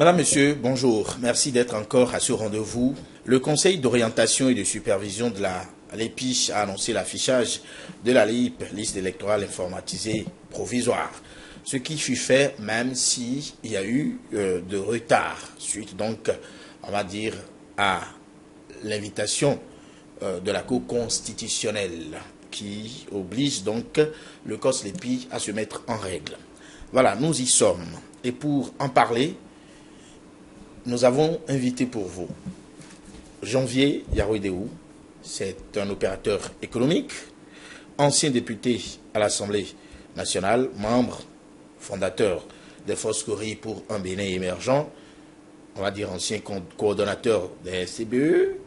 Madame, Monsieur, bonjour. Merci d'être encore à ce rendez-vous. Le Conseil d'orientation et de supervision de l'EPI a annoncé l'affichage de la LIP, liste électorale informatisée provisoire. Ce qui fut fait même s'il y a eu de retard, suite donc, on va dire, à l'invitation de la Cour constitutionnelle qui oblige donc le COS-LEPI à se mettre en règle. Voilà, nous y sommes. Et pour en parler, nous avons invité pour vous Janvier Yarouidéou, c'est un opérateur économique, ancien député à l'Assemblée nationale, membre fondateur des Forces Courriers pour un Bénin émergent, on va dire ancien coordonnateur des CBE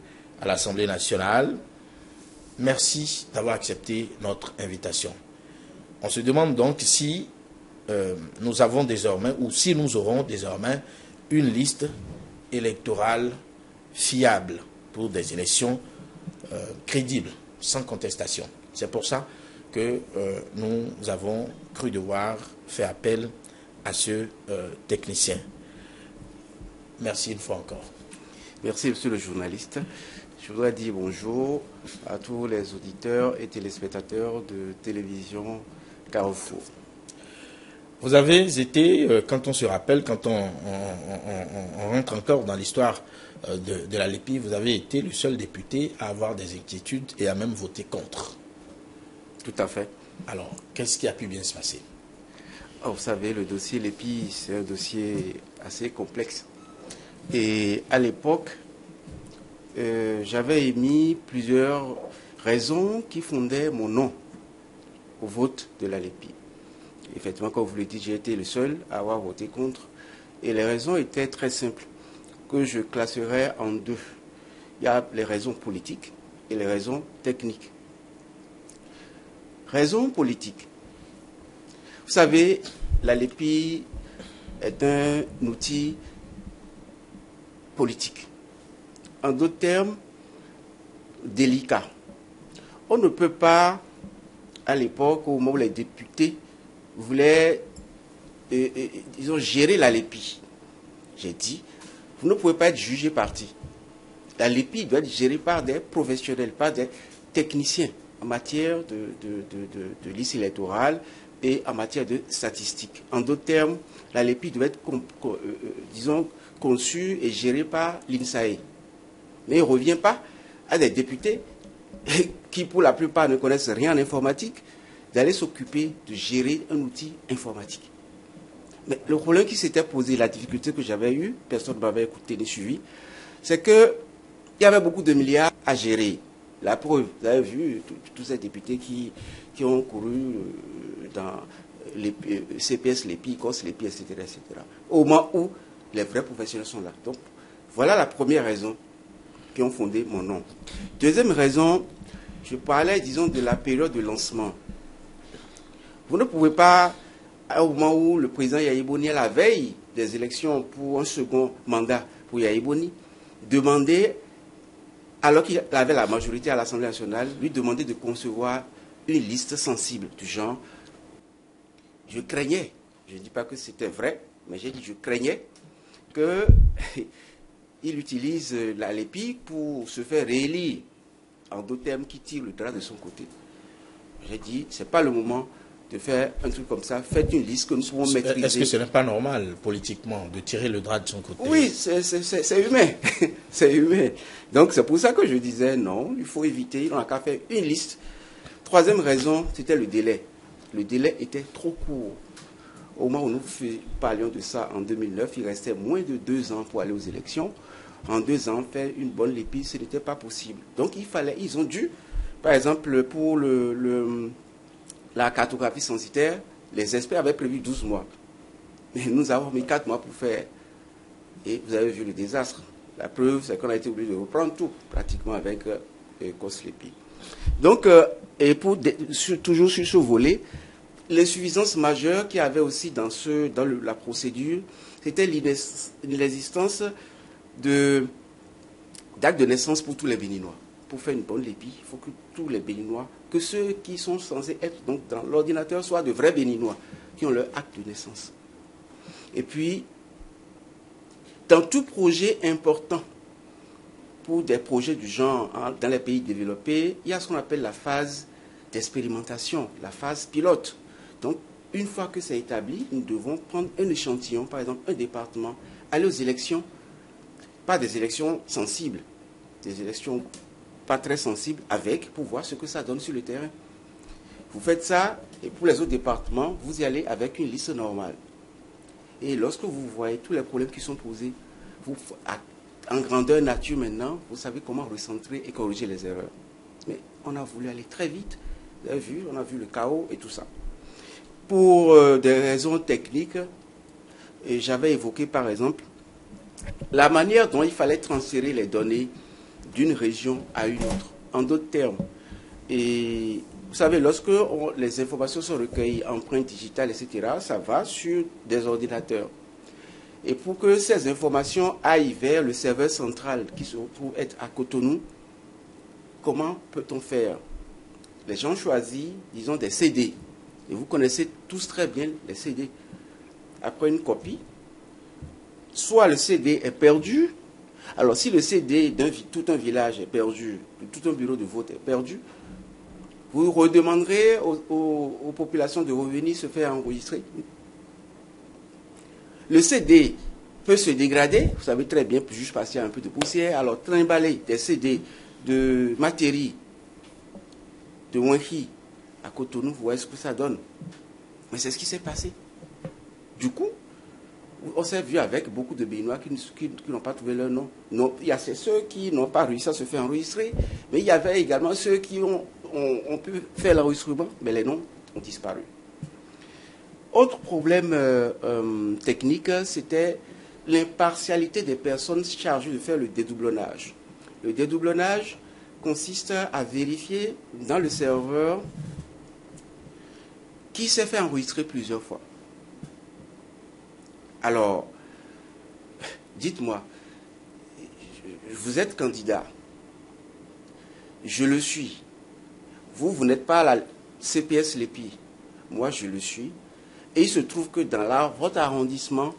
à l'Assemblée nationale. Merci d'avoir accepté notre invitation. On se demande donc si nous avons désormais, ou si nous aurons désormais, une liste électorale fiable pour des élections crédibles, sans contestation. C'est pour ça que nous avons cru devoir faire appel à ce technicien. Merci une fois encore. Merci, monsieur le journaliste. Je voudrais dire bonjour à tous les auditeurs et téléspectateurs de télévision Carrefour. Vous avez été, quand on se rappelle, quand on rentre encore dans l'histoire de la LEPI, vous avez été le seul député à avoir des inquiétudes et à même voter contre. Tout à fait. Alors, qu'est-ce qui a pu bien se passer? Vous savez, le dossier LEPI, c'est un dossier assez complexe. Et à l'époque, j'avais émis plusieurs raisons qui fondaient mon non au vote de la LEPI. Effectivement, comme vous le dites, j'ai été le seul à avoir voté contre. Et les raisons étaient très simples, que je classerais en deux. Il y a les raisons politiques et les raisons techniques. Raisons politiques. Vous savez, la LEPI est un outil politique. En d'autres termes, délicat. On ne peut pas, à l'époque, au moment où les députés voulaient, disons, gérer la LEPI. J'ai dit, vous ne pouvez pas être jugé parti. La LEPI doit être gérée par des professionnels, par des techniciens en matière de liste électorale et en matière de statistiques. En d'autres termes, la LEPI doit être, disons, conçue et gérée par l'INSAE. Mais il ne revient pas à des députés qui, pour la plupart, ne connaissent rien en informatique, d'aller s'occuper de gérer un outil informatique. Mais le problème qui s'était posé, la difficulté que j'avais eue, personne ne m'avait écouté ni suivi, c'est qu'il y avait beaucoup de milliards à gérer. La preuve, vous avez vu tous ces députés qui ont couru dans les CPS, les PICOS, les PI, etc., etc. Au moment où les vrais professionnels sont là. Donc, voilà la première raison qui ont fondé mon nom. Deuxième raison, je parlais, disons, de la période de lancement. Vous ne pouvez pas, au moment où le président Yahya Boni, à la veille des élections pour un second mandat pour Yahya Boni, demander, alors qu'il avait la majorité à l'Assemblée nationale, lui demander de concevoir une liste sensible du genre. Je craignais, je ne dis pas que c'était vrai, mais j'ai dit je craignais qu'il utilise la LEPI pour se faire réélire, en d'autres termes, qui tire le drap de son côté. J'ai dit, ce n'est pas le moment de faire un truc comme ça. Faites une liste que nous pouvons maîtriser. Est-ce que ce n'est pas normal, politiquement, de tirer le drap de son côté? Oui, c'est humain. C'est humain. Donc, c'est pour ça que je disais, non, il faut éviter. On n'a qu'à faire une liste. Troisième raison, c'était le délai. Le délai était trop court. Au moment où nous parlions de ça en 2009, il restait moins de 2 ans pour aller aux élections. En 2 ans, faire une bonne LEPI, ce n'était pas possible. Donc, ils ont dû, par exemple, pour la cartographie censitaire, les experts avaient prévu 12 mois. Mais nous avons mis 4 mois pour faire. Et vous avez vu le désastre. La preuve, c'est qu'on a été obligé de reprendre tout, pratiquement avec COS-LEPI. Donc, toujours sur ce volet, l'insuffisance majeure qu'il y avait aussi dans la procédure, c'était l'inexistence d'actes de naissance pour tous les Béninois. Pour faire une bonne LEPI, il faut que tous les Béninois, que ceux qui sont censés être donc dans l'ordinateur soient de vrais Béninois, qui ont leur acte de naissance. Et puis, Dans tout projet important, pour des projets du genre dans les pays développés, il y a ce qu'on appelle la phase d'expérimentation, la phase pilote. Donc, une fois que c'est établi, nous devons prendre un échantillon, par exemple un département, aller aux élections, pas des élections sensibles, des élections pas très sensibles avec, pour voir ce que ça donne sur le terrain. Vous faites ça, et pour les autres départements, vous y allez avec une liste normale. Et lorsque vous voyez tous les problèmes qui sont posés, en grandeur nature maintenant, vous savez comment recentrer et corriger les erreurs. Mais on a voulu aller très vite, vous avez vu, on a vu le chaos et tout ça. Pour des raisons techniques, j'avais évoqué par exemple la manière dont il fallait transférer les données d'une région à une autre. En d'autres termes, et vous savez, lorsque les informations sont recueillies, empreintes digitales, etc., ça va sur des ordinateurs. Et pour que ces informations aillent vers le serveur central qui se trouve être à Cotonou, comment peut-on faire? Les gens choisissent, disons, des CD. Et vous connaissez tous très bien les CD. Après une copie, soit le CD est perdu. Alors, si le CD d'un tout un village est perdu, tout un bureau de vote est perdu, vous redemanderez aux populations de revenir se faire enregistrer. Le CD peut se dégrader, vous savez très bien, juste passer un peu de poussière. Alors, trimballer des CD de Materi, de Wenki, à Cotonou, vous voyez ce que ça donne. Mais c'est ce qui s'est passé. Du coup, on s'est vu avec beaucoup de Béninois qui n'ont pas trouvé leur nom. Non, il y a ceux qui n'ont pas réussi à se faire enregistrer, mais il y avait également ceux qui ont pu faire l'enregistrement, mais les noms ont disparu. Autre problème technique, c'était l'impartialité des personnes chargées de faire le dédoublonnage. Le dédoublonnage consiste à vérifier dans le serveur qui s'est fait enregistrer plusieurs fois. Alors, dites-moi, vous êtes candidat, je le suis. Vous n'êtes pas à la CPS Lépi, moi je le suis. Et il se trouve que dans votre arrondissement,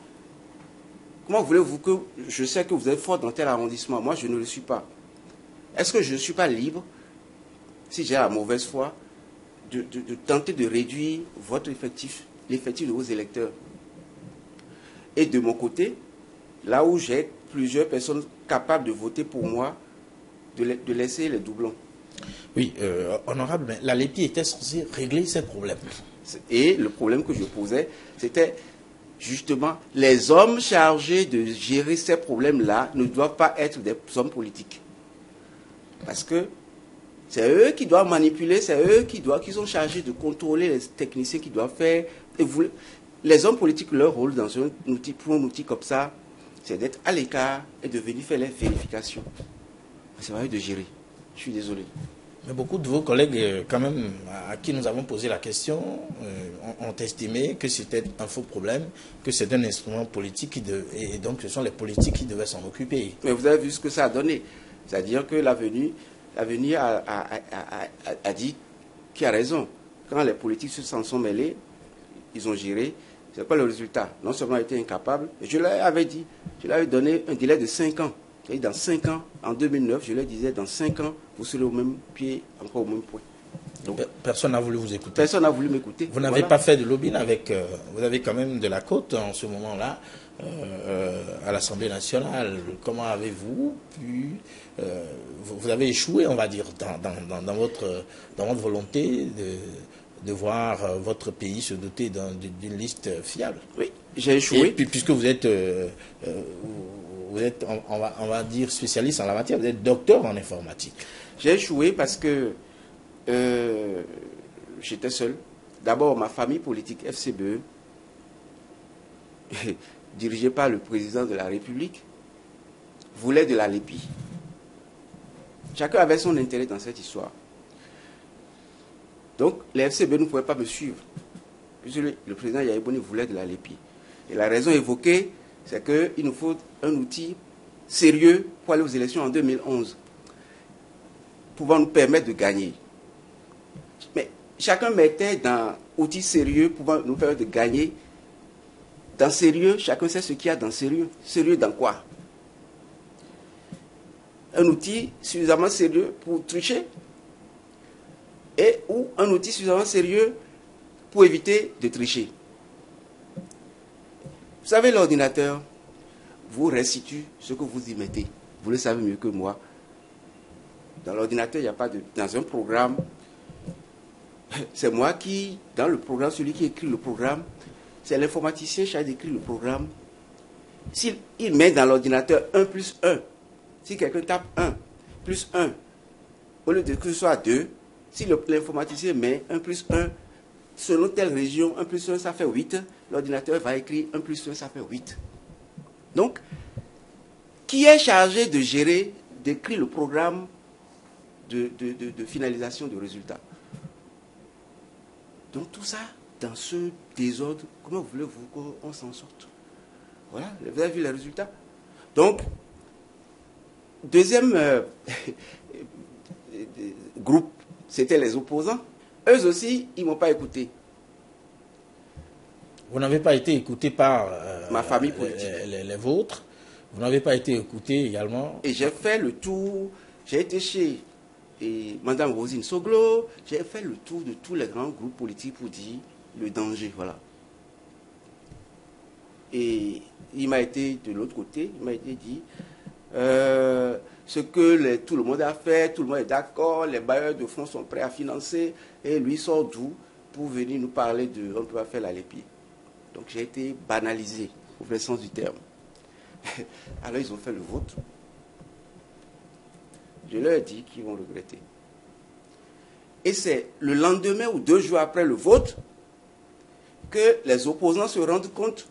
comment voulez-vous que je sais que vous êtes fort dans tel arrondissement, moi je ne le suis pas. Est-ce que je ne suis pas libre, si j'ai la mauvaise foi, de tenter de réduire votre effectif, l'effectif de vos électeurs? Et de mon côté, là où j'ai plusieurs personnes capables de voter pour moi, de laisser les doublons. Oui, honorable, mais la Lépi était censée régler ces problèmes. Et le problème que je posais, c'était justement les hommes chargés de gérer ces problèmes-là ne doivent pas être des hommes politiques. Parce que c'est eux qui doivent manipuler, c'est eux qui sont chargés de contrôler les techniciens qui doivent faire. Et les hommes politiques, leur rôle dans un outil, pour un outil comme ça, c'est d'être à l'écart et de venir faire les vérifications. C'est à eux de gérer. Je suis désolé. Mais beaucoup de vos collègues, quand même, à qui nous avons posé la question, ont estimé que c'était un faux problème, que c'est un instrument politique, et donc ce sont les politiques qui devaient s'en occuper. Mais vous avez vu ce que ça a donné. C'est-à-dire que l'avenir a dit qui a raison. Quand les politiques s'en sont mêlés, ils ont géré. C'est quoi le résultat? Non seulement ils étaient incapables, je leur avais dit, je leur avais donné un délai de 5 ans. Et dans 5 ans, en 2009, je leur disais, dans 5 ans, vous serez au même pied, encore au même point. Donc, personne n'a voulu vous écouter. Personne n'a voulu m'écouter. Vous n'avez pas fait de lobbying avec... vous avez quand même de la cote en ce moment-là à l'Assemblée nationale. Comment avez-vous pu... vous avez échoué, on va dire, dans votre volonté de voir votre pays se doter d'une liste fiable. Oui, j'ai échoué. Et puis, puisque vous êtes... vous êtes, on va dire, spécialiste en la matière, vous êtes docteur en informatique. J'ai échoué parce que j'étais seul. D'abord, ma famille politique FCBE, dirigée par le président de la République, voulait de la Lépi. Chacun avait son intérêt dans cette histoire. Donc, les FCBE ne pouvaient pas me suivre. Puisque le président Yaïboni voulait de la Lépi. Et la raison évoquée, c'est qu'il nous faut un outil sérieux pour aller aux élections en 2011, pouvant nous permettre de gagner. Mais chacun mettait dans outil sérieux pouvant nous permettre de gagner. Dans sérieux, chacun sait ce qu'il y a dans sérieux. Sérieux dans quoi? un outil suffisamment sérieux pour tricher ou un outil suffisamment sérieux pour éviter de tricher. Vous savez, l'ordinateur vous restitue ce que vous y mettez. Vous le savez mieux que moi. Dans l'ordinateur, il n'y a pas de... Dans un programme, c'est moi qui, dans le programme, celui qui écrit le programme, c'est l'informaticien chargé d'écrire le programme. S'il met dans l'ordinateur 1 plus 1, si quelqu'un tape 1 plus 1, au lieu de que ce soit 2, si l'informaticien met 1 plus 1, selon telle région, 1 plus 1, ça fait 8, l'ordinateur va écrire 1 plus 1, ça fait 8. Donc, qui est chargé de gérer, d'écrire le programme de finalisation de résultats? Donc tout ça, dans ce désordre, comment voulez-vous qu'on s'en sorte? Voilà, vous avez vu les résultats. Donc, deuxième groupe, c'était les opposants. Eux aussi, ils ne m'ont pas écouté. Vous n'avez pas été écouté par ma famille politique. Les vôtres. Vous n'avez pas été écouté également. Et j'ai fait le tour. J'ai été chez Mme Rosine Soglo. J'ai fait le tour de tous les grands groupes politiques pour dire le danger. Voilà. Et il m'a été de l'autre côté. Il m'a été dit ce que tout le monde a fait, tout le monde est d'accord, les bailleurs de fonds sont prêts à financer. Et lui sort d'où pour venir nous parler de on ne peut pas faire la LEPI. Donc j'ai été banalisé, au vrai sens du terme. Alors ils ont fait le vote. Je leur ai dit qu'ils vont regretter. Et c'est le lendemain ou 2 jours après le vote que les opposants se rendent compte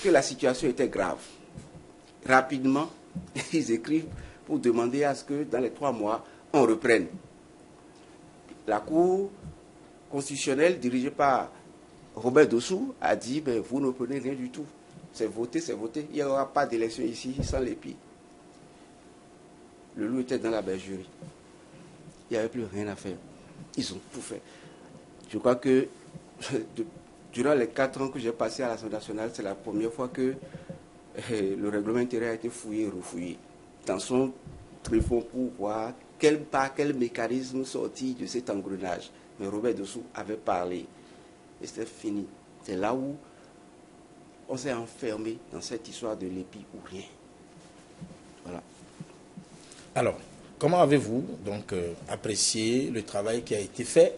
que la situation était grave. Rapidement, ils écrivent pour demander à ce que dans les 3 mois, on reprenne. La Cour constitutionnelle dirigée par Robert Dossou a dit, ben, vous ne prenez rien du tout. C'est voté, c'est voté. Il n'y aura pas d'élection ici sans l'EPI. Le loup était dans la bergerie. Il n'y avait plus rien à faire. Ils ont tout fait. Je crois que durant les 4 ans que j'ai passé à l'Assemblée nationale, c'est la première fois que le règlement intérieur a été fouillé et refouillé. Dans son tréfonds pour voir par quel mécanisme sortir de cet engrenage. Mais Robert Dossou avait parlé. Et c'était fini. C'est là où on s'est enfermé dans cette histoire de l'EPI ou rien. Voilà. Alors, comment avez-vous donc apprécié le travail qui a été fait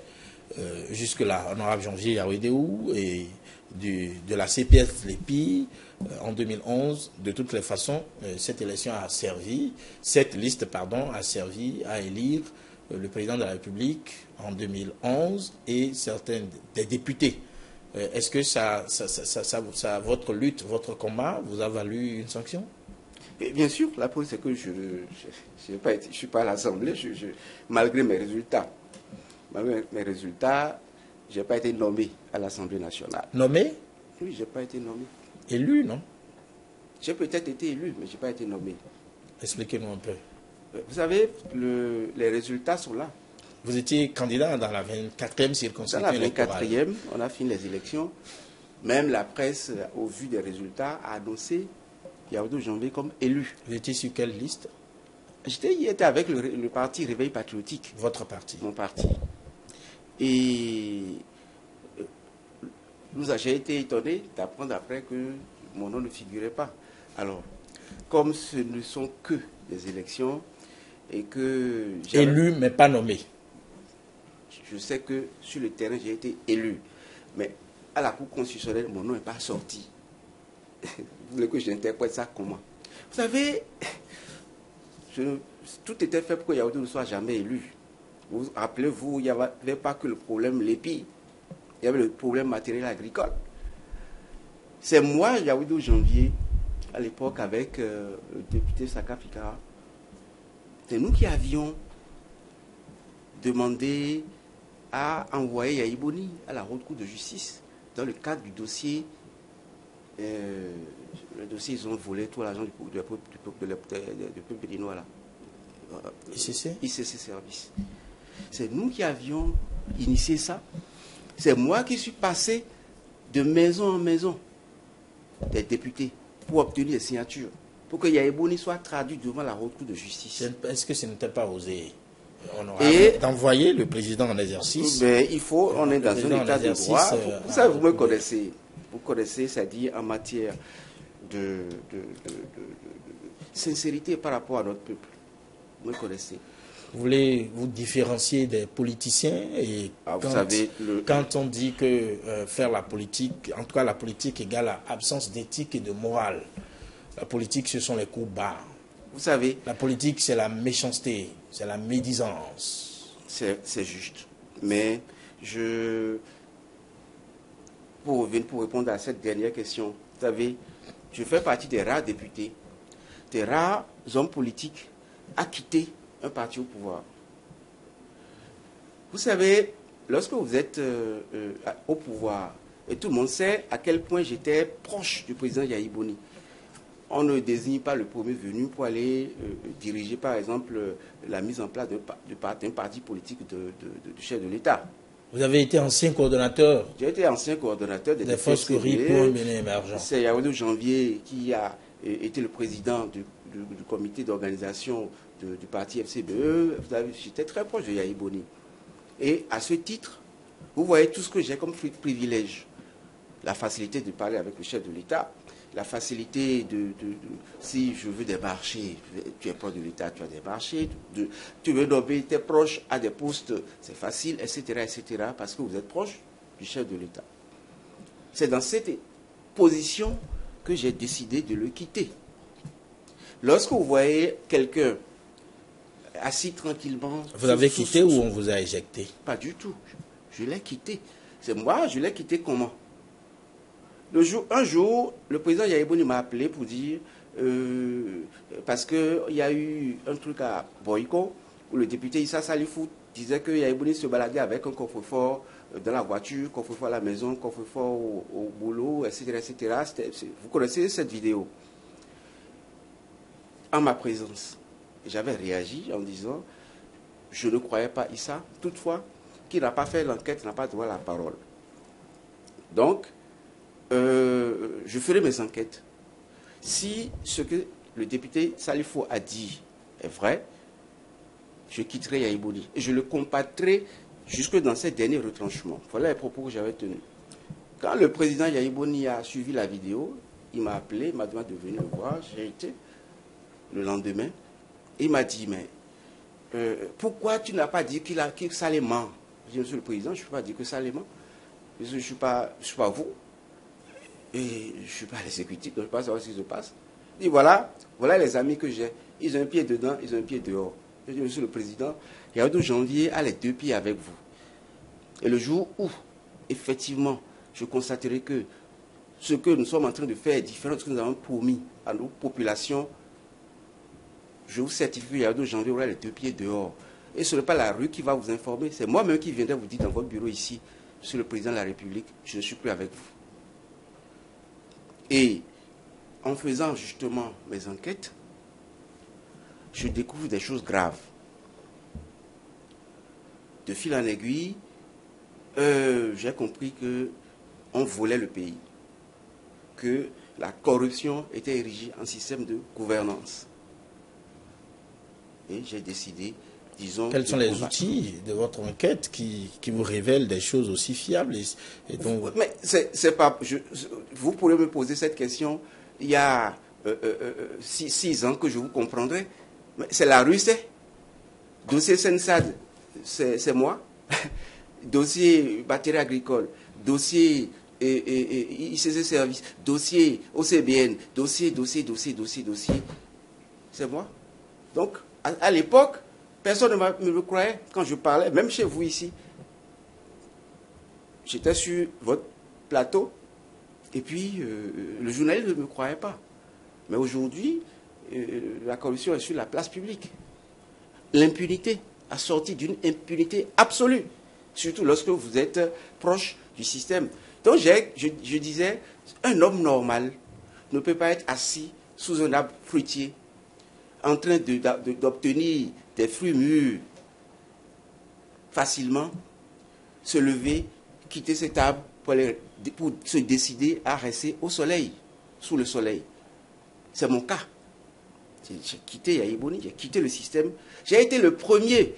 jusque-là, honorable Janvier Yawédéou, et de la CPS l'EPI en 2011? De toutes les façons, cette élection a servi, cette liste, pardon, a servi à élire le président de la République en 2011 et certains des députés. Est-ce que votre lutte, votre combat vous a valu une sanction? Et bien sûr, la preuve c'est que je ne suis pas à l'Assemblée, malgré mes résultats. Malgré mes résultats, je n'ai pas été nommé à l'Assemblée nationale. Nommé? Oui, je n'ai pas été nommé. Élu, non? J'ai peut-être été élu, mais je n'ai pas été nommé. Expliquez-nous un peu. Vous savez, les résultats sont là. Vous étiez candidat dans la 24e circonscription électorale. Dans la 24e, on a fini les élections. Même la presse, au vu des résultats, a annoncé Yawédéou Janvier comme élu. Vous étiez sur quelle liste? J'étais avec le parti Réveil Patriotique. Votre parti? Mon parti. Et j'ai été étonné d'apprendre après que mon nom ne figurait pas. Alors, comme ce ne sont que des élections et que... Élu mais pas nommé. Je sais que sur le terrain, j'ai été élu. Mais à la Cour constitutionnelle, mon nom n'est pas sorti. Vous voulez que j'interprète ça comment? Vous savez, tout était fait pour que Yawédéou ne soit jamais élu. Vous rappelez-vous, il n'y avait pas que le problème l'EPI. Il y avait le problème matériel agricole. C'est moi, Yawédéou Janvier, à l'époque, avec le député Saka Fikara. C'est nous qui avions demandé à envoyer Yahi Boni à la Haute Cour de justice dans le cadre du dossier. Le dossier, ils ont volé tout l'argent du peuple béninois là. ICC Service. C'est nous qui avions initié ça. C'est moi qui suis passé de maison en maison des députés pour obtenir des signatures. pour que Yaïbouni soit traduit devant la haute cour de justice. Est-ce que ce n'était pas osé honorable d'envoyer le président en exercice? Ben, il faut, on est dans un état de droit. Vous savez, vous me connaissez. Vous connaissez, c'est-à-dire en matière de sincérité par rapport à notre peuple. Vous me connaissez. Vous voulez vous différencier des politiciens et quand on dit que faire la politique, en tout cas la politique égale à absence d'éthique et de morale. La politique, ce sont les coups bas. Vous savez, la politique, c'est la méchanceté, c'est la médisance. C'est juste. Mais pour répondre à cette dernière question, vous savez, je fais partie des rares députés, des rares hommes politiques à quitter un parti au pouvoir. Vous savez, lorsque vous êtes au pouvoir, et tout le monde sait à quel point j'étais proche du président Yaïbouni. On ne désigne pas le premier venu pour aller diriger, par exemple, la mise en place d'un parti politique du chef de l'État. Vous avez été ancien coordonnateur. J'ai été ancien coordonnateur des forces Curie pour un Bénin émergent. C'est Yaoundé Janvier qui a été le président du comité d'organisation du parti FCBE. J'étais très proche de Yaïbouni. Et à ce titre, vous voyez tout ce que j'ai comme privilège. La facilité de parler avec le chef de l'État, la facilité si je veux démarcher, tu es proche de l'État, tu as démarché, tu veux nommer tes proches à des postes, c'est facile, etc., parce que vous êtes proche du chef de l'État. C'est dans cette position que j'ai décidé de le quitter. Lorsque vous voyez quelqu'un assis tranquillement... Vous l'avez quitté ou on vous a éjecté? Pas du tout. Je l'ai quitté. C'est moi, je l'ai quitté comment? Un jour, le président Yaïbouni m'a appelé pour dire, parce qu'il y a eu un truc à Boyko, où le député Issa Salifou disait que Yaïbouni se baladait avec un coffre-fort dans la voiture, coffre-fort à la maison, coffre-fort au boulot, etc. Vous connaissez cette vidéo. En ma présence, j'avais réagi en disant, je ne croyais pas Issa, toutefois, qui n'a pas fait l'enquête, n'a pas droit à la parole. Donc, je ferai mes enquêtes. Si ce que le député Salifou a dit est vrai, je quitterai Yaïbouni. Et je le combattrai jusque dans ses derniers retranchements. Voilà les propos que j'avais tenus. Quand le président Yaïbouni a suivi la vidéo, il m'a appelé, il m'a demandé de venir le voir. J'ai été le lendemain. Il m'a dit, mais pourquoi tu n'as pas dit que ça les ment? J'ai dit, monsieur le président, je ne peux pas dire que ça les ment. Je ne suis pas vous. Et je ne suis pas à l'exécutif, donc je ne peux pas savoir ce qui se passe. Il dit, voilà les amis que j'ai. Ils ont un pied dedans, ils ont un pied dehors. Je dis, monsieur le président, Yaoundé Janvier a les deux pieds avec vous. Et le jour où, effectivement, je constaterai que ce que nous sommes en train de faire est différent de ce que nous avons promis à nos populations, je vous certifie que Yaoundé Janvier aura les deux pieds dehors. Et ce n'est pas la rue qui va vous informer, c'est moi-même qui viendrai vous dire dans votre bureau ici, monsieur le président de la République, je ne suis plus avec vous. Et en faisant justement mes enquêtes, je découvre des choses graves. De fil en aiguille, j'ai compris qu'on volait le pays, que la corruption était érigée en système de gouvernance. Et j'ai décidé, disons... Quels sont les outils de votre enquête qui vous révèlent des choses aussi fiables et donc... Mais c'est pas... vous pourrez me poser cette question il y a 6 ans que je vous comprendrai. C'est la rue, c'est. Dossier Sensad, c'est moi. Dossier batterie agricole. Dossier ICC service. Dossier OCBN. Dossier. C'est moi. Donc, à l'époque, personne ne me croyait quand je parlais, même chez vous ici. J'étais sur votre plateau. Et puis, le journaliste ne me croyait pas. Mais aujourd'hui, la corruption est sur la place publique. L'impunité a sorti d'une impunité absolue, surtout lorsque vous êtes proche du système. Donc, je disais, un homme normal ne peut pas être assis sous un arbre fruitier, en train d'obtenir des fruits mûrs facilement, se lever, quitter cet arbre pour se décider à rester au soleil, sous le soleil. C'est mon cas. J'ai quitté Yaya Boni, j'ai quitté le système. J'ai été le premier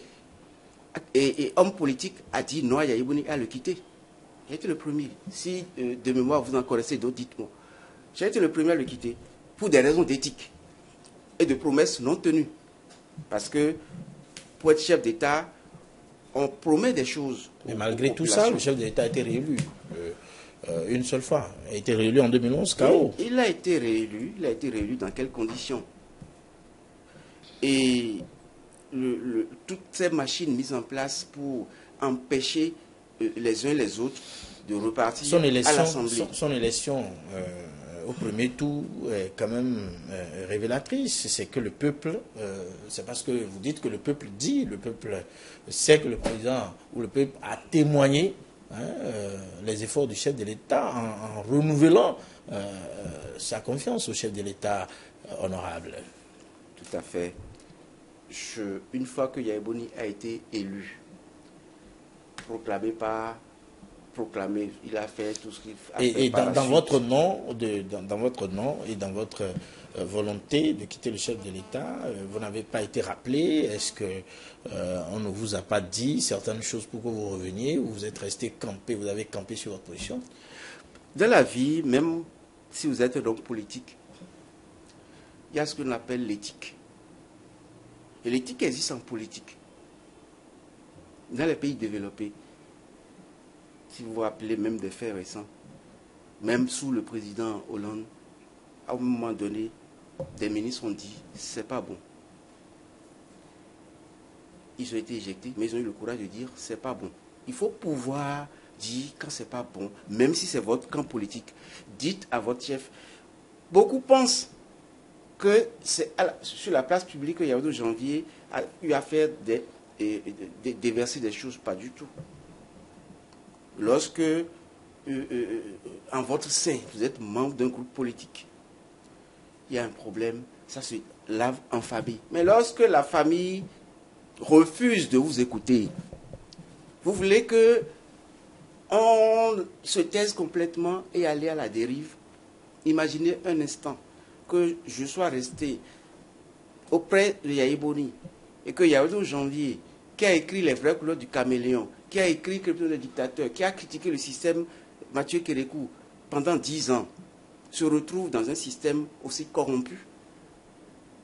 et homme politique à dire non à Yaya Boni, à le quitter. J'ai été le premier. Si de mémoire vous en connaissez d'autres, dites-moi. J'ai été le premier à le quitter pour des raisons d'éthique et de promesses non tenues. Parce que pour être chef d'État, on promet des choses. Mais malgré tout ça, le chef de l'État a été réélu une seule fois. Il a été réélu en 2011, KO. Il a été réélu. Il a été réélu dans quelles conditions? Et toutes ces machines mises en place pour empêcher les uns les autres de repartir à l'Assemblée. Son élection au premier tour est quand même révélatrice. C'est que le peuple, c'est parce que vous dites que le peuple dit, le peuple sait que le président ou le peuple a témoigné les efforts du chef de l'État en renouvelant sa confiance au chef de l'État honorable. Tout à fait. Une fois que Yaya Boni a été élu, proclamé, il a fait tout ce qu'il a fait. Et dans votre nom, dans votre nom et dans votre volonté de quitter le chef de l'État, vous n'avez pas été rappelé? Est-ce que on ne vous a pas dit certaines choses pour que vous reveniez, ou vous êtes resté campé, vous avez campé sur votre position? Dans la vie, même si vous êtes un homme politique, il y a ce qu'on appelle l'éthique. Et l'éthique existe en politique. Dans les pays développés, si vous vous rappelez même des faits récents, même sous le président Hollande, à un moment donné, des ministres ont dit c'est pas bon. Ils ont été éjectés, mais ils ont eu le courage de dire c'est pas bon. Il faut pouvoir dire quand c'est pas bon, même si c'est votre camp politique. Dites à votre chef. Beaucoup pensent que c'est sur la place publique que Yaya Janvier a eu à faire déverser des choses, pas du tout. Lorsque, en votre sein, vous êtes membre d'un groupe politique, il y a un problème, ça se lave en famille. Mais lorsque la famille refuse de vous écouter, vous voulez que on se taise complètement et aller à la dérive. Imaginez un instant que je sois resté auprès de Yaya Boni et que Yaya Janvier, qui a écrit Les vraies couleurs du caméléon, qui a écrit Crypto le dictateur, qui a critiqué le système Mathieu Kérékou pendant 10 ans, se retrouve dans un système aussi corrompu,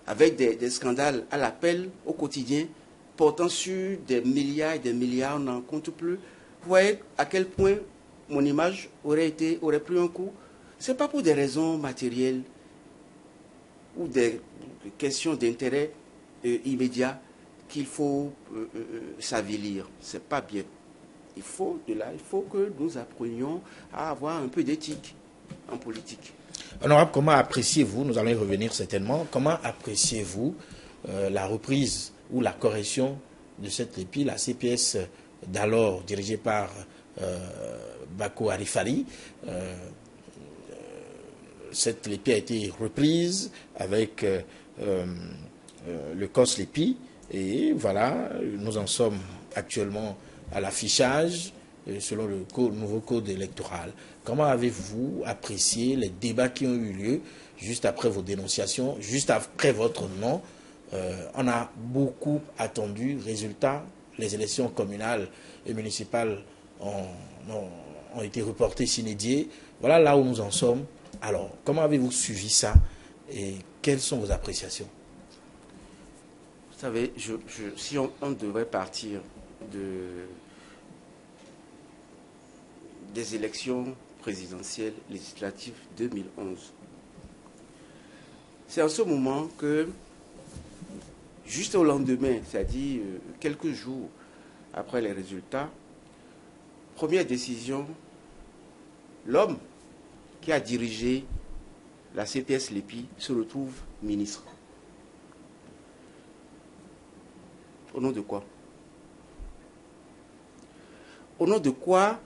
avec des scandales à l'appel au quotidien, portant sur des milliards et des milliards, on n'en compte plus. Vous voyez à quel point mon image aurait pris un coup. Ce n'est pas pour des raisons matérielles ou des questions d'intérêt immédiat qu'il faut s'avilir. Ce n'est pas bien. Il faut que nous apprenions à avoir un peu d'éthique en politique. Honorable, comment appréciez-vous, nous allons y revenir certainement, comment appréciez-vous la reprise ou la correction de cette LEPI, la CPS d'alors dirigée par Bako Arifali? Cette LEPI a été reprise avec le COS LEPI, et voilà, nous en sommes actuellement à l'affichage selon le nouveau code électoral. Comment avez-vous apprécié les débats qui ont eu lieu juste après vos dénonciations, juste après votre nom? On a beaucoup attendu. Résultat, les élections communales et municipales ont été reportées sine die. Voilà là où nous en sommes. Alors, comment avez-vous suivi ça et quelles sont vos appréciations? Vous savez, si on devrait partir des élections présidentielles législatives 2011, c'est en ce moment que, juste au lendemain, c'est-à-dire quelques jours après les résultats, première décision, l'homme qui a dirigé la CPS LEPI se retrouve ministre. Au nom de quoi? Au nom de quoi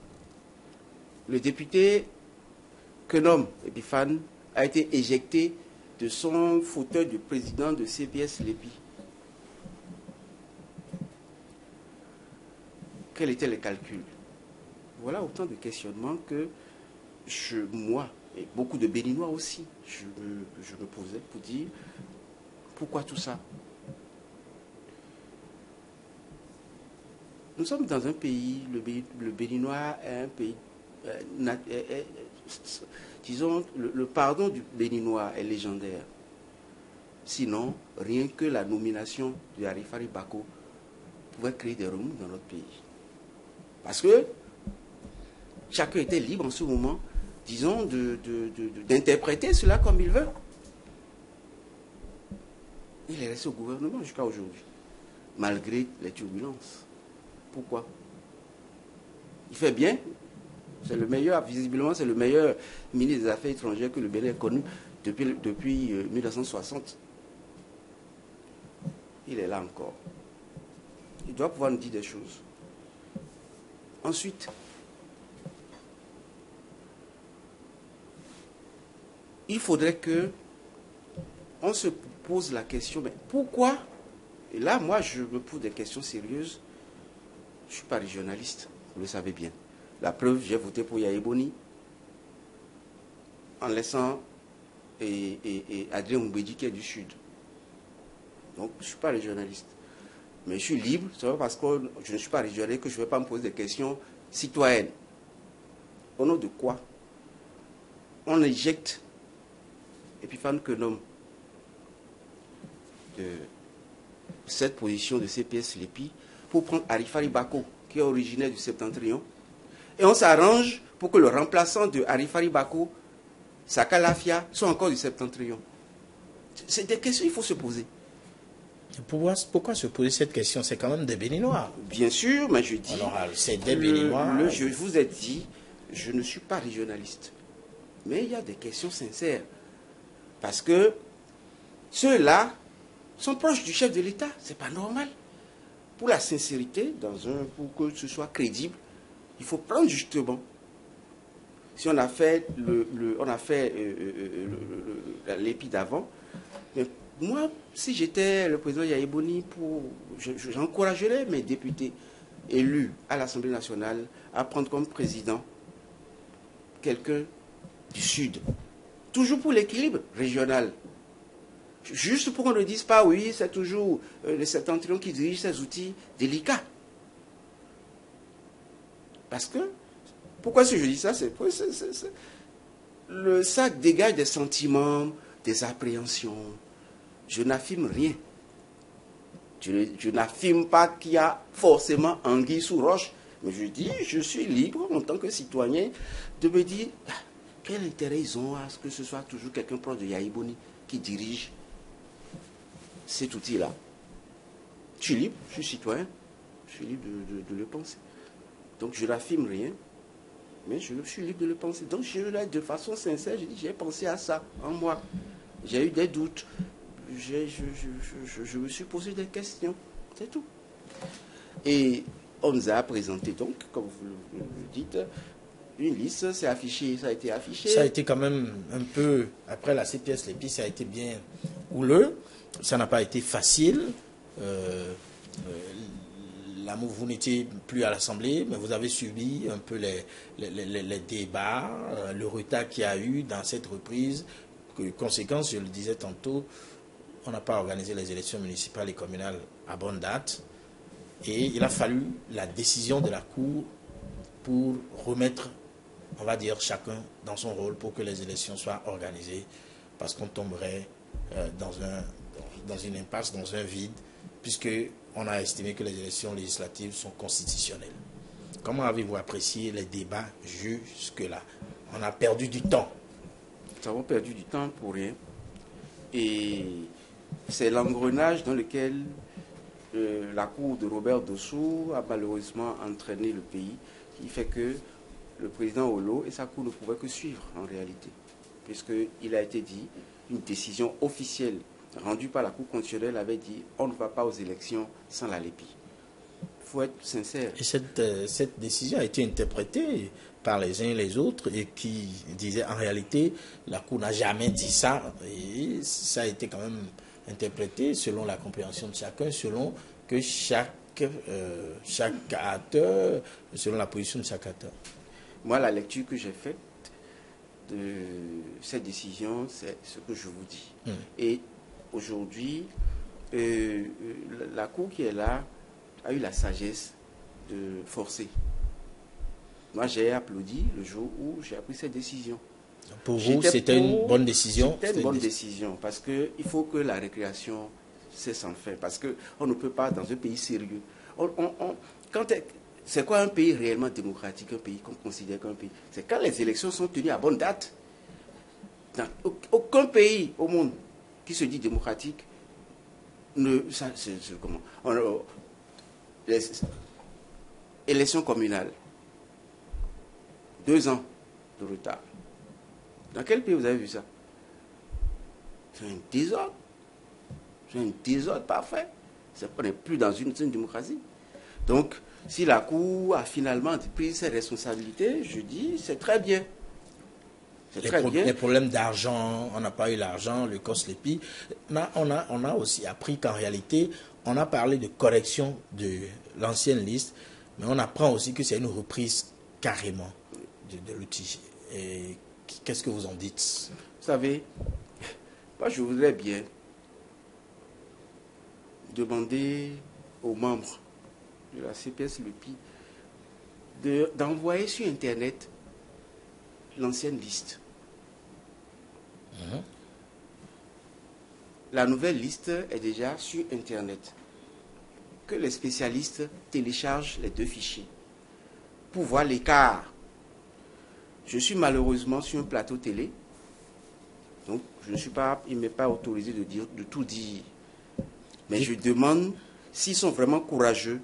le député Kenom Epiphane a été éjecté de son fauteuil de président de CPS LEPI? Quels étaient les calculs? Voilà autant de questionnements que moi, et beaucoup de Béninois aussi, je me posais pour dire Pourquoi tout ça? Nous sommes dans un pays, le Béninois est un pays, disons, le pardon du Béninois est légendaire. Sinon, rien que la nomination de Arifari Bako pouvait créer des remous dans notre pays. Parce que chacun était libre en ce moment, disons, d'interpréter cela comme il veut. Il est resté au gouvernement jusqu'à aujourd'hui, malgré les turbulences. Pourquoi? Il fait bien. C'est le meilleur, visiblement, c'est le meilleur ministre des Affaires étrangères que le Bénin ait connu depuis 1960. Il est là encore. Il doit pouvoir nous dire des choses. Ensuite, il faudrait que on se pose la question, mais pourquoi? Et là, moi, je me pose des questions sérieuses. Je ne suis pas régionaliste, vous le savez bien. La preuve, j'ai voté pour Yaye Boni en laissant Adrien Mbedi qui est du Sud. Donc, je ne suis pas régionaliste. Mais je suis libre, c'est pas parce que je ne suis pas régionaliste que je ne vais pas me poser des questions citoyennes. Au nom de quoi? On éjecte Epiphane Kenom de cette position de CPS Lépi pour prendre Arifari Bako, qui est originaire du Septentrion. Et on s'arrange pour que le remplaçant de Arifari Bako, Saka Lafia, soit encore du Septentrion. C'est des questions qu'il faut se poser. Pourquoi se poser cette question? C'est quand même des Béninois. Bien sûr, mais je dis... Alors, c'est des Béninois. Je vous ai dit, je ne suis pas régionaliste. Mais il y a des questions sincères. Parce que ceux-là sont proches du chef de l'État. C'est pas normal. Pour la sincérité, pour que ce soit crédible, il faut prendre justement. Si on a fait l'épi d'avant, mais moi, si j'étais le président Yaye Boni, j'encouragerais mes députés élus à l'Assemblée nationale à prendre comme président quelqu'un du Sud. Toujours pour l'équilibre régional. Juste pour qu'on ne dise pas, oui, c'est toujours le septentrion qui dirige ces outils délicats. Parce que, pourquoi si je dis ça, ça dégage des sentiments, des appréhensions. Je n'affirme rien. Je n'affirme pas qu'il y a forcément anguille sous roche, mais je dis, je suis libre en tant que citoyen de me dire quel intérêt ils ont à ce que ce soit toujours quelqu'un proche de Yaye Boni qui dirige cet outil-là. Je suis libre, je suis citoyen, je suis libre de le penser. Donc je n'affirme rien, mais je suis libre de le penser. Donc de façon sincère, je dis, j'ai pensé à ça en moi. J'ai eu des doutes. Je me suis posé des questions. C'est tout. Et on nous a présenté donc, comme vous le dites, une liste, c'est affiché, ça a été affiché. Ça a été quand même un peu, après la CPS Lépi, ça a été bien houleux. Ça n'a pas été facile. Vous n'étiez plus à l'Assemblée, mais vous avez subi un peu les débats, le retard qu'il y a eu dans cette reprise. Conséquence, je le disais tantôt, on n'a pas organisé les élections municipales et communales à bonne date. Et il a fallu la décision de la Cour pour remettre, on va dire, chacun dans son rôle pour que les élections soient organisées, parce qu'on tomberait dans une impasse, dans un vide, puisqu'on a estimé que les élections législatives sont constitutionnelles. Comment avez-vous apprécié les débats jusque-là? On a perdu du temps. Nous avons perdu du temps pour rien. Et c'est l'engrenage dans lequel la cour de Robert Dossou a malheureusement entraîné le pays, qui fait que le président Olo et sa cour ne pouvaient que suivre en réalité. Puisqu'il a été dit, une décision officielle rendue par la Cour constitutionnelle avait dit on ne va pas aux élections sans la Lépi. Il faut être sincère. Et cette décision a été interprétée par les uns et les autres et qui disaient en réalité la Cour n'a jamais dit ça, et ça a été quand même interprété selon la compréhension de chacun, selon que chaque acteur, selon la position de chaque acteur. Moi, la lecture que j'ai faite de cette décision, c'est ce que je vous dis. Et aujourd'hui, la Cour qui est là a eu la sagesse de forcer. Moi, j'ai applaudi le jour où j'ai pris cette décision. Pour vous, c'était une bonne décision? C'était une bonne décision, parce qu'il faut que la récréation cesse enfin. Parce qu'on ne peut pas, dans un pays sérieux... C'est quoi un pays réellement démocratique, un pays qu'on considère comme un pays? C'est quand les élections sont tenues à bonne date. Dans aucun pays au monde qui se dit démocratique les élections communales, 2 ans de retard. Dans quel pays vous avez vu ça? C'est un désordre. C'est un désordre parfait. On n'est plus dans une démocratie. Donc, si la Cour a finalement pris ses responsabilités, je dis, c'est très bien. Les problèmes d'argent, on n'a pas eu l'argent, le COSLEPI. On a aussi appris qu'en réalité, on a parlé de correction de l'ancienne liste, mais on apprend aussi que c'est une reprise carrément de l'outil. Et qu'est-ce que vous en dites? Vous savez, moi je voudrais bien demander aux membres de la CPS-LEPI d'envoyer sur Internet l'ancienne liste. La nouvelle liste est déjà sur Internet. Que les spécialistes téléchargent les 2 fichiers pour voir l'écart. Je suis malheureusement sur un plateau télé, donc il ne m'est pas autorisé de tout dire. Mais je demande, s'ils sont vraiment courageux,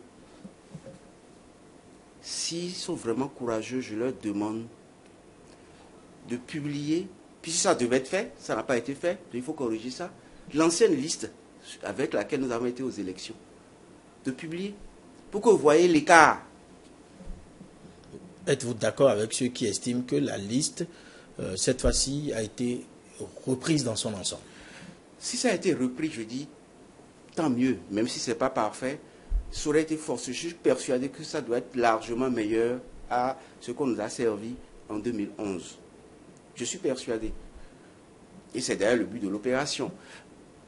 je leur demande de publier, puis si ça devait être fait, ça n'a pas été fait, il faut corriger ça, l'ancienne liste avec laquelle nous avons été aux élections, de publier, pour que vous voyez l'écart. Êtes-vous d'accord avec ceux qui estiment que la liste, cette fois-ci, a été reprise dans son ensemble? Si ça a été repris, je dis, tant mieux, même si ce n'est pas parfait, ça aurait été forcé. Je suis persuadé que ça doit être largement meilleur à ce qu'on nous a servi en 2011. Je suis persuadé. Et c'est d'ailleurs le but de l'opération.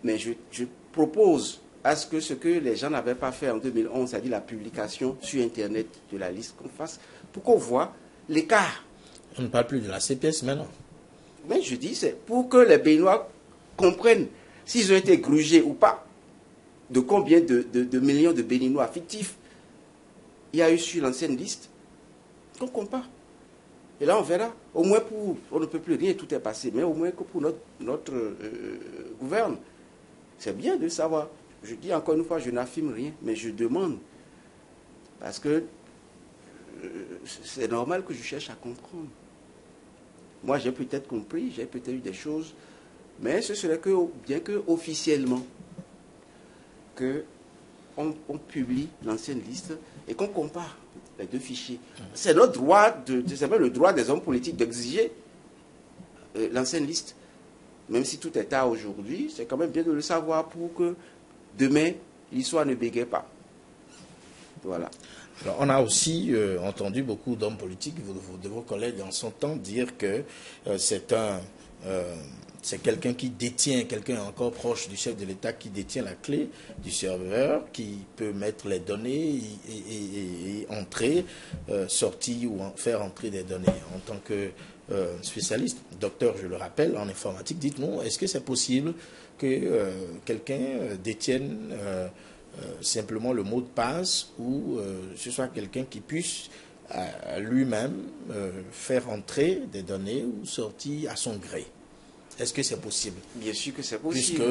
Mais je propose à ce que les gens n'avaient pas fait en 2011, c'est-à-dire la publication sur Internet de la liste, qu'on fasse pour qu'on voit l'écart. On ne parle plus de la CPS maintenant. Mais je dis, c'est pour que les Béninois comprennent s'ils ont été grugés ou pas, de combien de millions de Béninois fictifs il y a eu sur l'ancienne liste, qu'on compare. Et là, on verra. Au moins on ne peut plus rien, tout est passé, mais au moins que pour notre gouverne, c'est bien de savoir. Je dis encore une fois, je n'affirme rien, mais je demande. Parce que c'est normal que je cherche à comprendre. Moi, j'ai peut-être compris, j'ai peut-être eu des choses, mais ce serait bien que officiellement, qu'on publie l'ancienne liste et qu'on compare les 2 fichiers. C'est notre droit, c'est même le droit des hommes politiques d'exiger l'ancienne liste. Même si tout est tard aujourd'hui, c'est quand même bien de le savoir pour que demain, l'histoire ne bégaye pas. Voilà. Alors, on a aussi entendu beaucoup d'hommes politiques, de vos collègues en son temps, dire que c'est quelqu'un qui détient, quelqu'un encore proche du chef de l'État qui détient la clé du serveur, qui peut mettre les données et entrer, sortir ou faire entrer des données. En tant que spécialiste, docteur, je le rappelle, en informatique, dites-nous, est-ce que c'est possible que quelqu'un détienne simplement le mot de passe ou ce soit quelqu'un qui puisse lui-même faire entrer des données ou sortir à son gré? Est-ce que c'est possible? Bien sûr que c'est possible. Puisque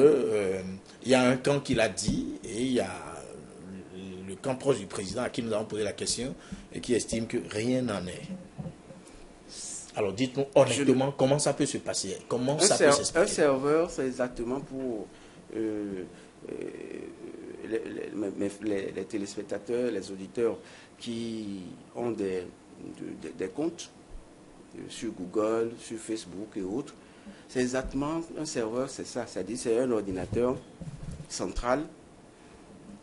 il y a un camp qui l'a dit et il y a le camp proche du président à qui nous avons posé la question et qui estime que rien n'en est. Alors dites-nous honnêtement comment ça peut se passer, comment ça peut s'expliquer. Un serveur, c'est exactement pour les téléspectateurs, les auditeurs qui ont des comptes sur Google, sur Facebook et autres. C'est exactement un serveur, c'est ça. C'est-à-dire c'est un ordinateur central,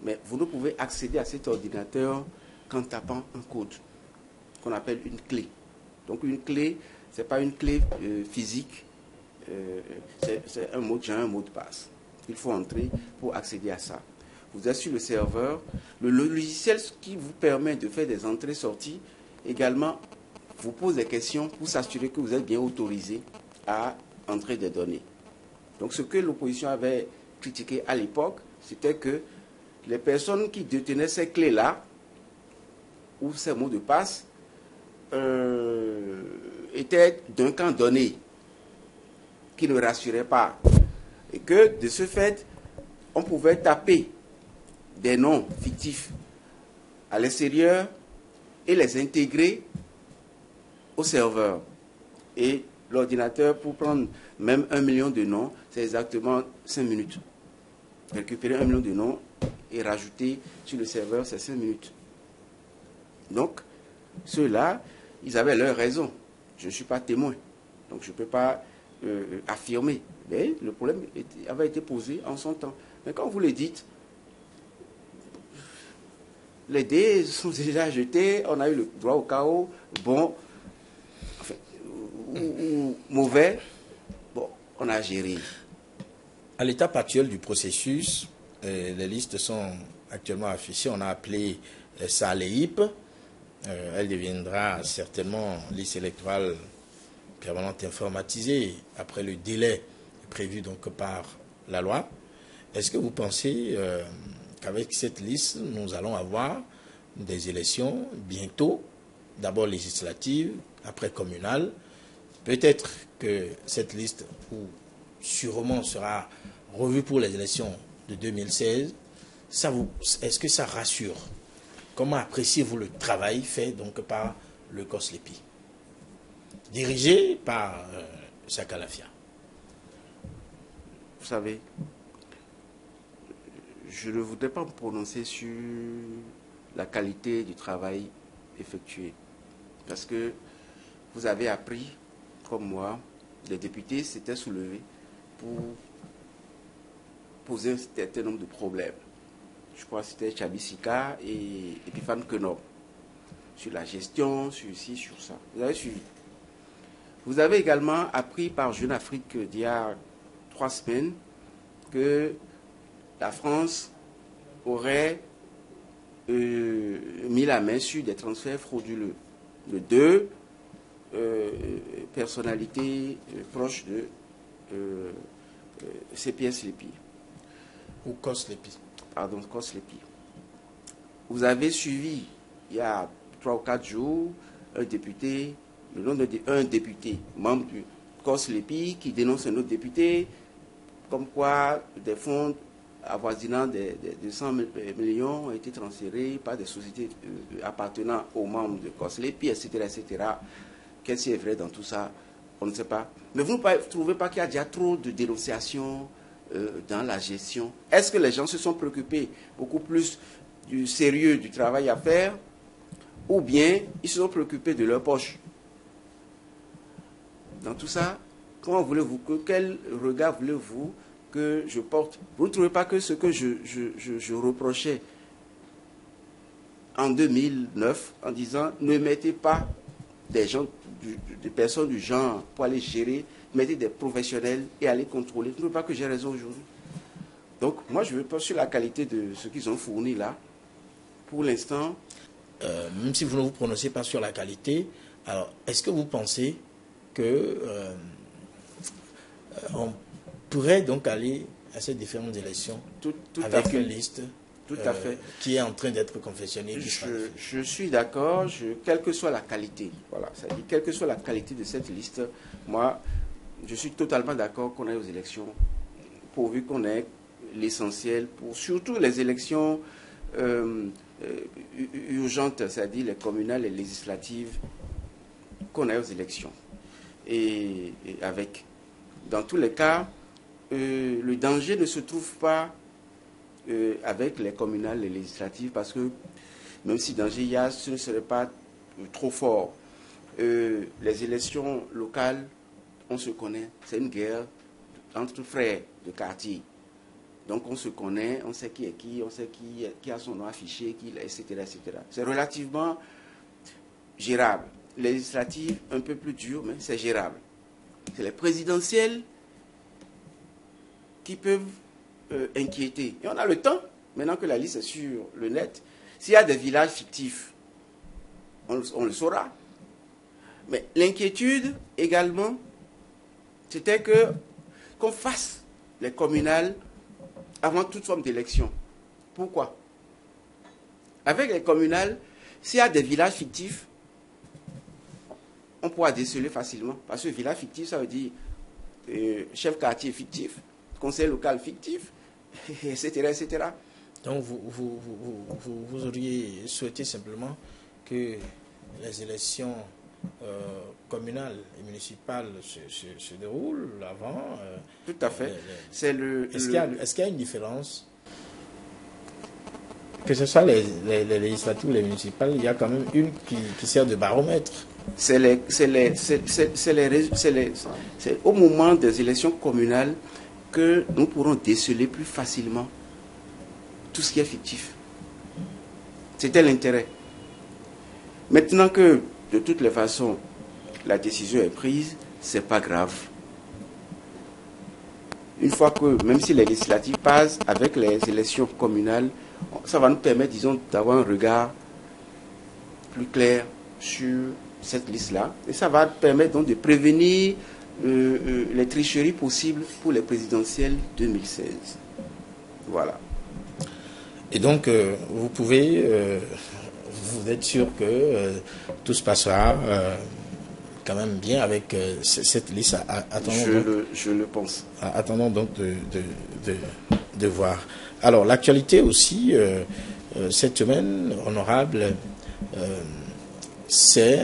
mais vous ne pouvez accéder à cet ordinateur qu'en tapant un code qu'on appelle une clé. Donc une clé, ce n'est pas une clé physique, c'est un mot de passe. il faut entrer pour accéder à ça. Vous êtes sur le serveur. Le logiciel qui vous permet de faire des entrées-sorties également vous pose des questions pour s'assurer que vous êtes bien autorisé à entrer des données. Donc ce que l'opposition avait critiqué à l'époque, c'était que les personnes qui détenaient ces clés-là, ou ces mots de passe, étaient d'un camp donné, qui ne rassurait pas. Et que, de ce fait, on pouvait taper des noms fictifs à l'extérieur et les intégrer au serveur. Et l'ordinateur, pour prendre même 1 million de noms, c'est exactement 5 minutes. Récupérer 1 million de noms et rajouter sur le serveur, c'est 5 minutes. Donc, ceux-là, ils avaient leur raison. Je ne suis pas témoin, donc je ne peux pas affirmer. Mais le problème avait été posé en son temps. Mais quand vous le dites, les dés sont déjà jetés, on a eu le droit au chaos, bon, enfin, ou mauvais, bon, on a géré. À l'étape actuelle du processus, les listes sont actuellement affichées. On a appelé ça l'EIP. Elle deviendra certainement liste électorale permanente informatisée après le délai prévu donc par la loi. Est-ce que vous pensez qu'avec cette liste, nous allons avoir des élections bientôt, d'abord législatives, après communales? Peut-être que cette liste, sûrement, sera revue pour les élections de 2016. Est-ce que ça rassure? Comment appréciez-vous le travail fait donc par le COSLEPI, dirigé par Chaka Lafia? Vous savez, je ne voudrais pas me prononcer sur la qualité du travail effectué. Parce que vous avez appris, comme moi, les députés s'étaient soulevés pour poser un certain nombre de problèmes. Je crois que c'était Chabisika et Epiphane Kenob, sur la gestion, sur ci, sur ça. Vous avez suivi. Vous avez également appris par Jeune Afrique d'il y a 3 semaines que la France aurait mis la main sur des transferts frauduleux de 2 personnalités proches de CPS Lépi. Ou COSLEPI. Pardon, COSLEPI. Vous avez suivi, il y a 3 ou 4 jours, un député, le nom d'un député, membre du COSLEPI, qui dénonce un autre député, comme quoi des fonds avoisinant des 200 millions ont été transférés par des sociétés appartenant aux membres de COSLEPI, etc., etc. Qu'est-ce qui est vrai dans tout ça? On ne sait pas. Mais vous ne trouvez pas qu'il y a déjà trop de dénonciations dans la gestion? Est-ce que les gens se sont préoccupés beaucoup plus du sérieux du travail à faire, ou bien ils se sont préoccupés de leur poche? Dans tout ça, comment voulez-vous quel regard voulez-vous que je porte? Vous ne trouvez pas que ce que je reprochais en 2009 en disant ne mettez pas des gens, des personnes du genre pour aller gérer, mettez des professionnels et aller contrôler? Vous ne trouvez pas que j'ai raison aujourd'hui? Donc moi je ne veux pas sur la qualité de ce qu'ils ont fourni là. Pour l'instant, même si vous ne vous prononcez pas sur la qualité, alors est-ce que vous pensez que on pourrait donc aller à ces différentes élections tout avec une liste tout à fait. qui est en train d'être confectionnée? Je suis d'accord, quelle que soit la qualité, voilà, ça dit, quelle que soit la qualité de cette liste, moi, je suis totalement d'accord qu'on aille aux élections, pourvu qu'on ait l'essentiel, pour surtout les élections urgentes, c'est-à-dire les communales et législatives, qu'on aille aux élections. Et avec, dans tous les cas, le danger ne se trouve pas avec les communales et législatives, parce que même si danger il y a, ce ne serait pas trop fort. Les élections locales, on se connaît, c'est une guerre entre frères de quartier. Donc on se connaît, on sait qui est qui, on sait qui a son nom affiché, etc., etc. C'est relativement gérable. Les législatives, un peu plus dur, mais c'est gérable. C'est les présidentielles qui peuvent inquiéter. Et on a le temps, maintenant que la liste est sur le net. S'il y a des villages fictifs, on le saura. Mais l'inquiétude également, c'était qu'on fasse les communales avant toute forme d'élection. Pourquoi? Avec les communales, s'il y a des villages fictifs, on pourra déceler facilement. Parce que village fictif, ça veut dire chef quartier fictif, conseil local fictif, etc. etc. Donc vous auriez souhaité simplement que les élections communales et municipales se déroulent avant. Tout à fait. Est-ce qu'il y a une différence? Que ce soit les législatives ou les municipales, il y a quand même une qui sert de baromètre. C'est au moment des élections communales que nous pourrons déceler plus facilement tout ce qui est fictif. C'était l'intérêt. Maintenant que, de toutes les façons, la décision est prise, c'est pas grave. Une fois que, même si les législatives passent avec les élections communales, ça va nous permettre, disons, d'avoir un regard plus clair sur cette liste-là. Et ça va permettre donc de prévenir les tricheries possibles pour les présidentielles 2016. Voilà. Et donc, vous pouvez, vous êtes sûr que tout se passera quand même bien avec cette liste. Je le pense. Attendons donc de voir. Alors, l'actualité aussi, cette semaine, honorable, c'est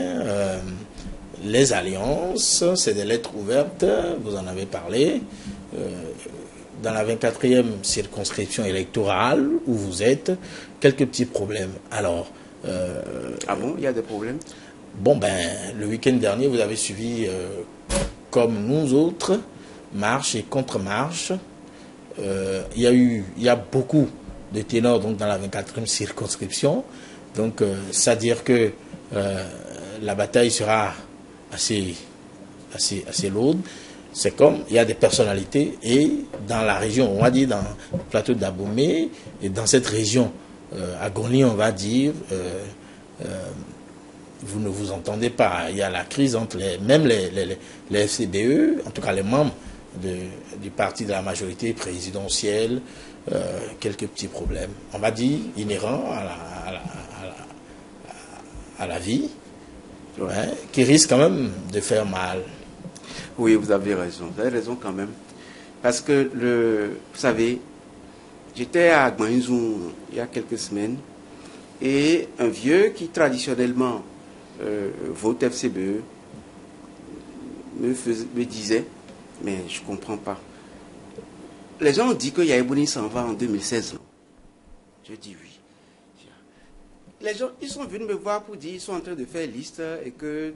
les alliances, c'est des lettres ouvertes, vous en avez parlé, dans la 24e circonscription électorale où vous êtes, quelques petits problèmes. Alors, ah bon, il y a des problèmes? Bon, le week-end dernier, vous avez suivi, comme nous autres, marche et contre-marche. Il y a beaucoup de ténors donc, dans la 24e circonscription. Donc, c'est-à-dire que la bataille sera assez lourde. C'est comme, il y a des personnalités et dans la région, on va dire dans le plateau d'Abomey et dans cette région, à Goni, on va dire, vous ne vous entendez pas. Il y a la crise entre même les FCBE, en tout cas les membres du parti de la majorité présidentielle, quelques petits problèmes, on va dire, inhérents à la vie, ouais, qui risquent quand même de faire mal. Oui, vous avez raison quand même. Parce que, vous savez, j'étais à Gmaïnzou il y a quelques semaines, et un vieux qui traditionnellement vote FCBE me disait, mais je ne comprends pas. Les gens ont dit que Yahibouni s'en va en 2016. Non? Je dis oui. Les gens, ils sont venus me voir pour dire qu'ils sont en train de faire liste et que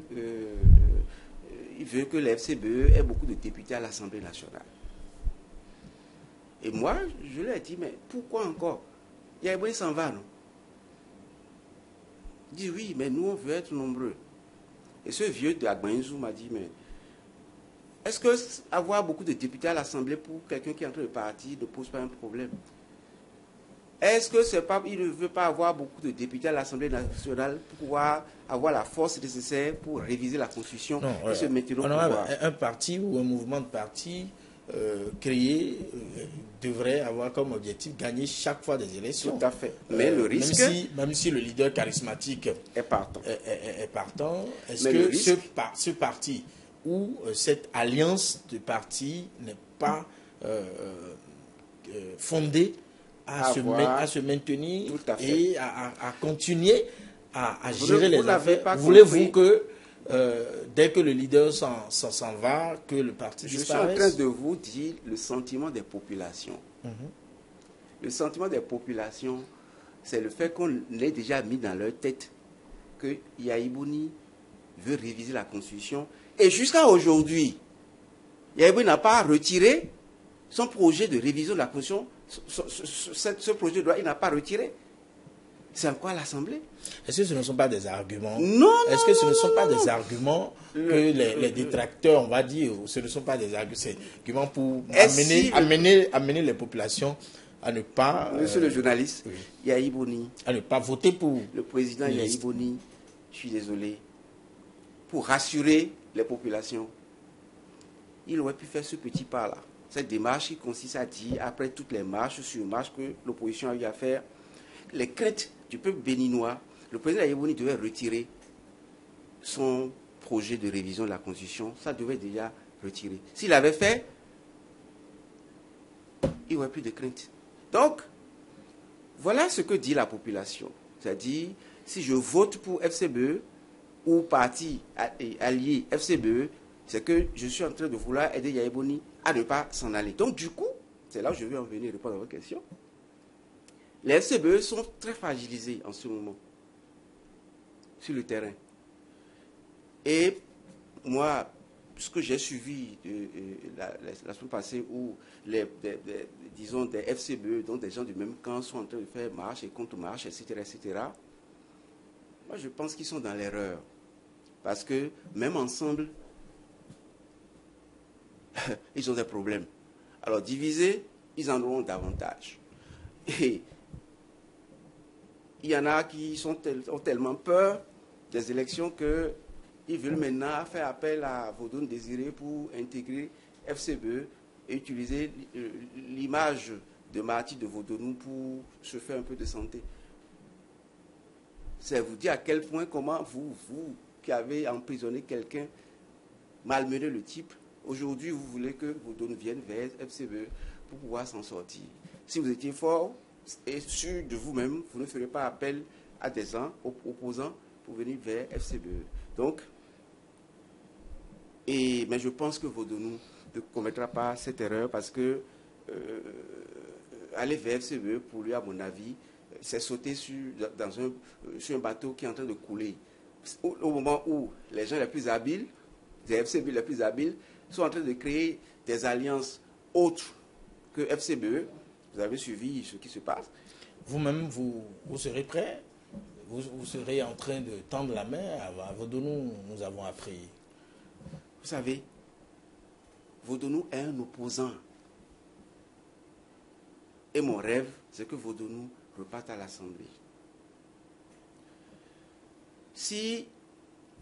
ils veulent que la FCBE ait beaucoup de députés à l'Assemblée nationale. Et moi, je leur ai dit, mais pourquoi encore? Yahibouni s'en va, non? Il dit oui, mais nous, on veut être nombreux. Et ce vieux de Agbainzou m'a dit, mais est-ce que avoir beaucoup de députés à l'Assemblée pour quelqu'un qui est en train de partir ne pose pas un problème? Est-ce que c'est pas, il ne veut pas avoir beaucoup de députés à l'Assemblée nationale pour pouvoir avoir la force nécessaire pour réviser la Constitution et se maintenir au pouvoir? Un parti ou un mouvement de parti créé devrait avoir comme objectif gagner chaque fois des élections. Tout à fait. Mais le risque... Même si le leader charismatique est partant. Est-ce que ce parti ou cette alliance de partis n'est pas fondée à se maintenir et à continuer à gérer les affaires? Voulez-vous que dès que le leader s'en va, que le parti disparaisse? Je suis en train de vous dire le sentiment des populations. Le sentiment des populations, c'est le fait qu'on ait déjà mis dans leur tête que Yahibouni veut réviser la Constitution. Et jusqu'à aujourd'hui, Yahibouni n'a pas retiré son projet de révision de la Constitution. Ce projet de loi, il n'a pas retiré. C'est encore à l'Assemblée. Est-ce que ce ne sont pas des arguments? Non, Est-ce que ce ne sont pas des arguments que les détracteurs, on va dire, ce ne sont pas des arguments pour amener les populations à ne pas... Monsieur le journaliste, oui. Yahi Boni, à ne pas voter pour... Le président Yahi Boni, je suis désolé, pour rassurer les populations, il aurait pu faire ce petit pas-là. Cette démarche qui consiste à dire, après toutes les marches sur marches que l'opposition a eu à faire, les craintes du peuple béninois, le président Yahi Boni devait retirer son projet de révision de la Constitution. Ça devait déjà retirer. S'il avait fait, il n'y aurait plus de crainte. Donc, voilà ce que dit la population. C'est-à-dire, si je vote pour FCBE ou parti allié FCBE, c'est que je suis en train de vouloir aider Yahi Boni à ne pas s'en aller. Donc, du coup, c'est là où je vais en venir répondre à votre question. Les FCBE sont très fragilisés en ce moment sur le terrain. Et moi, ce que j'ai suivi la semaine passée où disons des FCBE, donc des gens du même camp, sont en train de faire marche et contre-marche, etc., etc., moi je pense qu'ils sont dans l'erreur. Parce que même ensemble, ils ont des problèmes. Alors divisés, ils en auront davantage. Et il y en a qui ont tellement peur des élections qu'ils veulent maintenant faire appel à Vodun Désiré pour intégrer FCBE et utiliser l'image de martyr de Vodounou pour se faire un peu de santé. C'est vous dire à quel point, comment vous qui avez emprisonné quelqu'un, malmené le type, aujourd'hui vous voulez que Vodounou vienne vers FCBE pour pouvoir s'en sortir. Si vous étiez fort et sûr de vous-même, vous ne ferez pas appel à des gens opposants pour venir vers FCBE. Donc, mais je pense que Vodounou ne commettra pas cette erreur parce que aller vers FCBE, pour lui, à mon avis, c'est sauter sur un bateau qui est en train de couler. Au moment où les gens les plus habiles, les FCBE les plus habiles, sont en train de créer des alliances autres que FCBE, vous avez suivi ce qui se passe. Vous-même, vous serez prêt? Vous serez en train de tendre la main à Vodounou, nous avons appris. Vous savez, Vodounou est un opposant. Et mon rêve, c'est que Vodounou reparte à l'Assemblée. Si,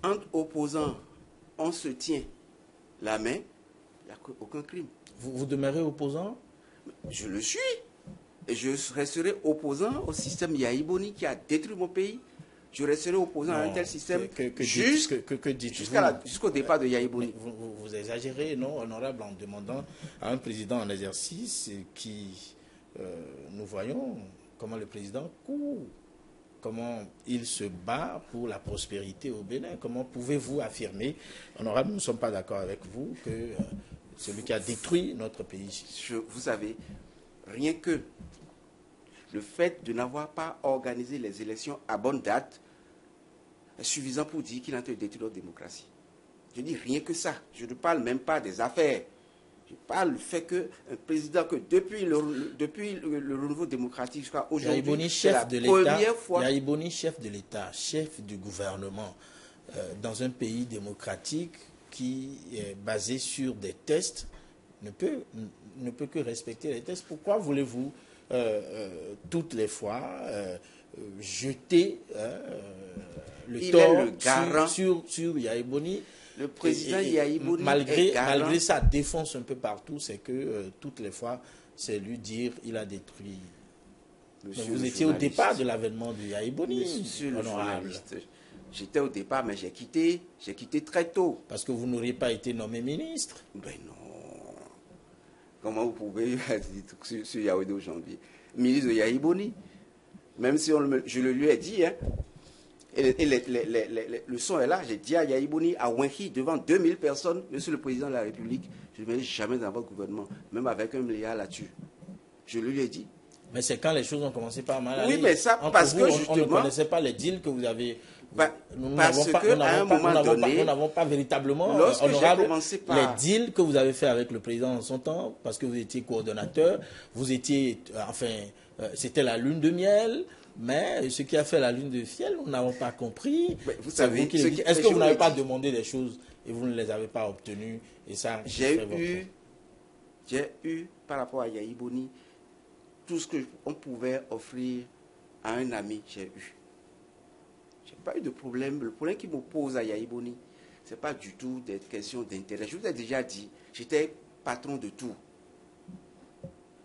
entre opposants, on se tient la main, il n'y a aucun crime. Vous demeurez opposant? Je le suis. Et je resterai opposant au système Yahi Boni qui a détruit mon pays. Je resterai opposant à un tel système jusqu'au départ de Yahi Boni. Vous exagérez, non, honorable, en demandant à un président en exercice qui, nous voyons comment le président court, comment il se bat pour la prospérité au Bénin. Comment pouvez-vous affirmer, honorable, nous ne sommes pas d'accord avec vous, que celui qui a détruit notre pays? Vous savez, rien que le fait de n'avoir pas organisé les élections à bonne date est suffisant pour dire qu'il est en train de détruire notre démocratie. Je dis rien que ça. Je ne parle même pas des affaires. Je parle du fait qu'un président que depuis le renouveau démocratique jusqu'à aujourd'hui, c'est la première fois... Yahi Boni, chef de l'État, chef du gouvernement, dans un pays démocratique qui est basé sur des tests, ne peut que respecter les tests. Pourquoi voulez-vous toutes les fois jeter le tort sur Yahi Boni? Le président Yahi Boni malgré sa défense un peu partout, c'est que toutes les fois, c'est lui dire il a détruit. Vous étiez au départ de l'avènement de Yahi Boni. Monsieur le journaliste, j'étais au départ, mais j'ai quitté très tôt. Parce que vous n'auriez pas été nommé ministre. Ben non. Comment vous pouvez dire sur Yaoundé aujourd'hui? Ministre de Yahi Boni. Même si je le lui ai dit, hein. Et le son est là. J'ai dit à Yahi Boni, à Wenki, devant 2000 personnes, Monsieur le Président de la République, je ne vais jamais dans votre gouvernement, même avec un milliard là-dessus. Je lui ai dit. Mais c'est quand les choses ont commencé par mal aller. Oui, mais ça, parce que justement... On ne connaissait pas les deals que vous avez... Nous n'avons pas véritablement, honorable, les deals que vous avez fait avec le président en son temps, parce que vous étiez coordonnateur, vous étiez, c'était la lune de miel, Mais ce qui a fait la lune de fiel, nous n'avons pas compris. Mais vous savez, est-ce que vous n'avez pas demandé des choses et vous ne les avez pas obtenues? Et ça, j'ai eu, par rapport à Yahi Boni, tout ce qu'on pouvait offrir à un ami, j'ai eu. Je n'ai pas eu de problème. Le problème qui m'oppose à Yahi Boni, ce n'est pas du tout des questions d'intérêt. Je vous ai déjà dit, j'étais patron de tout.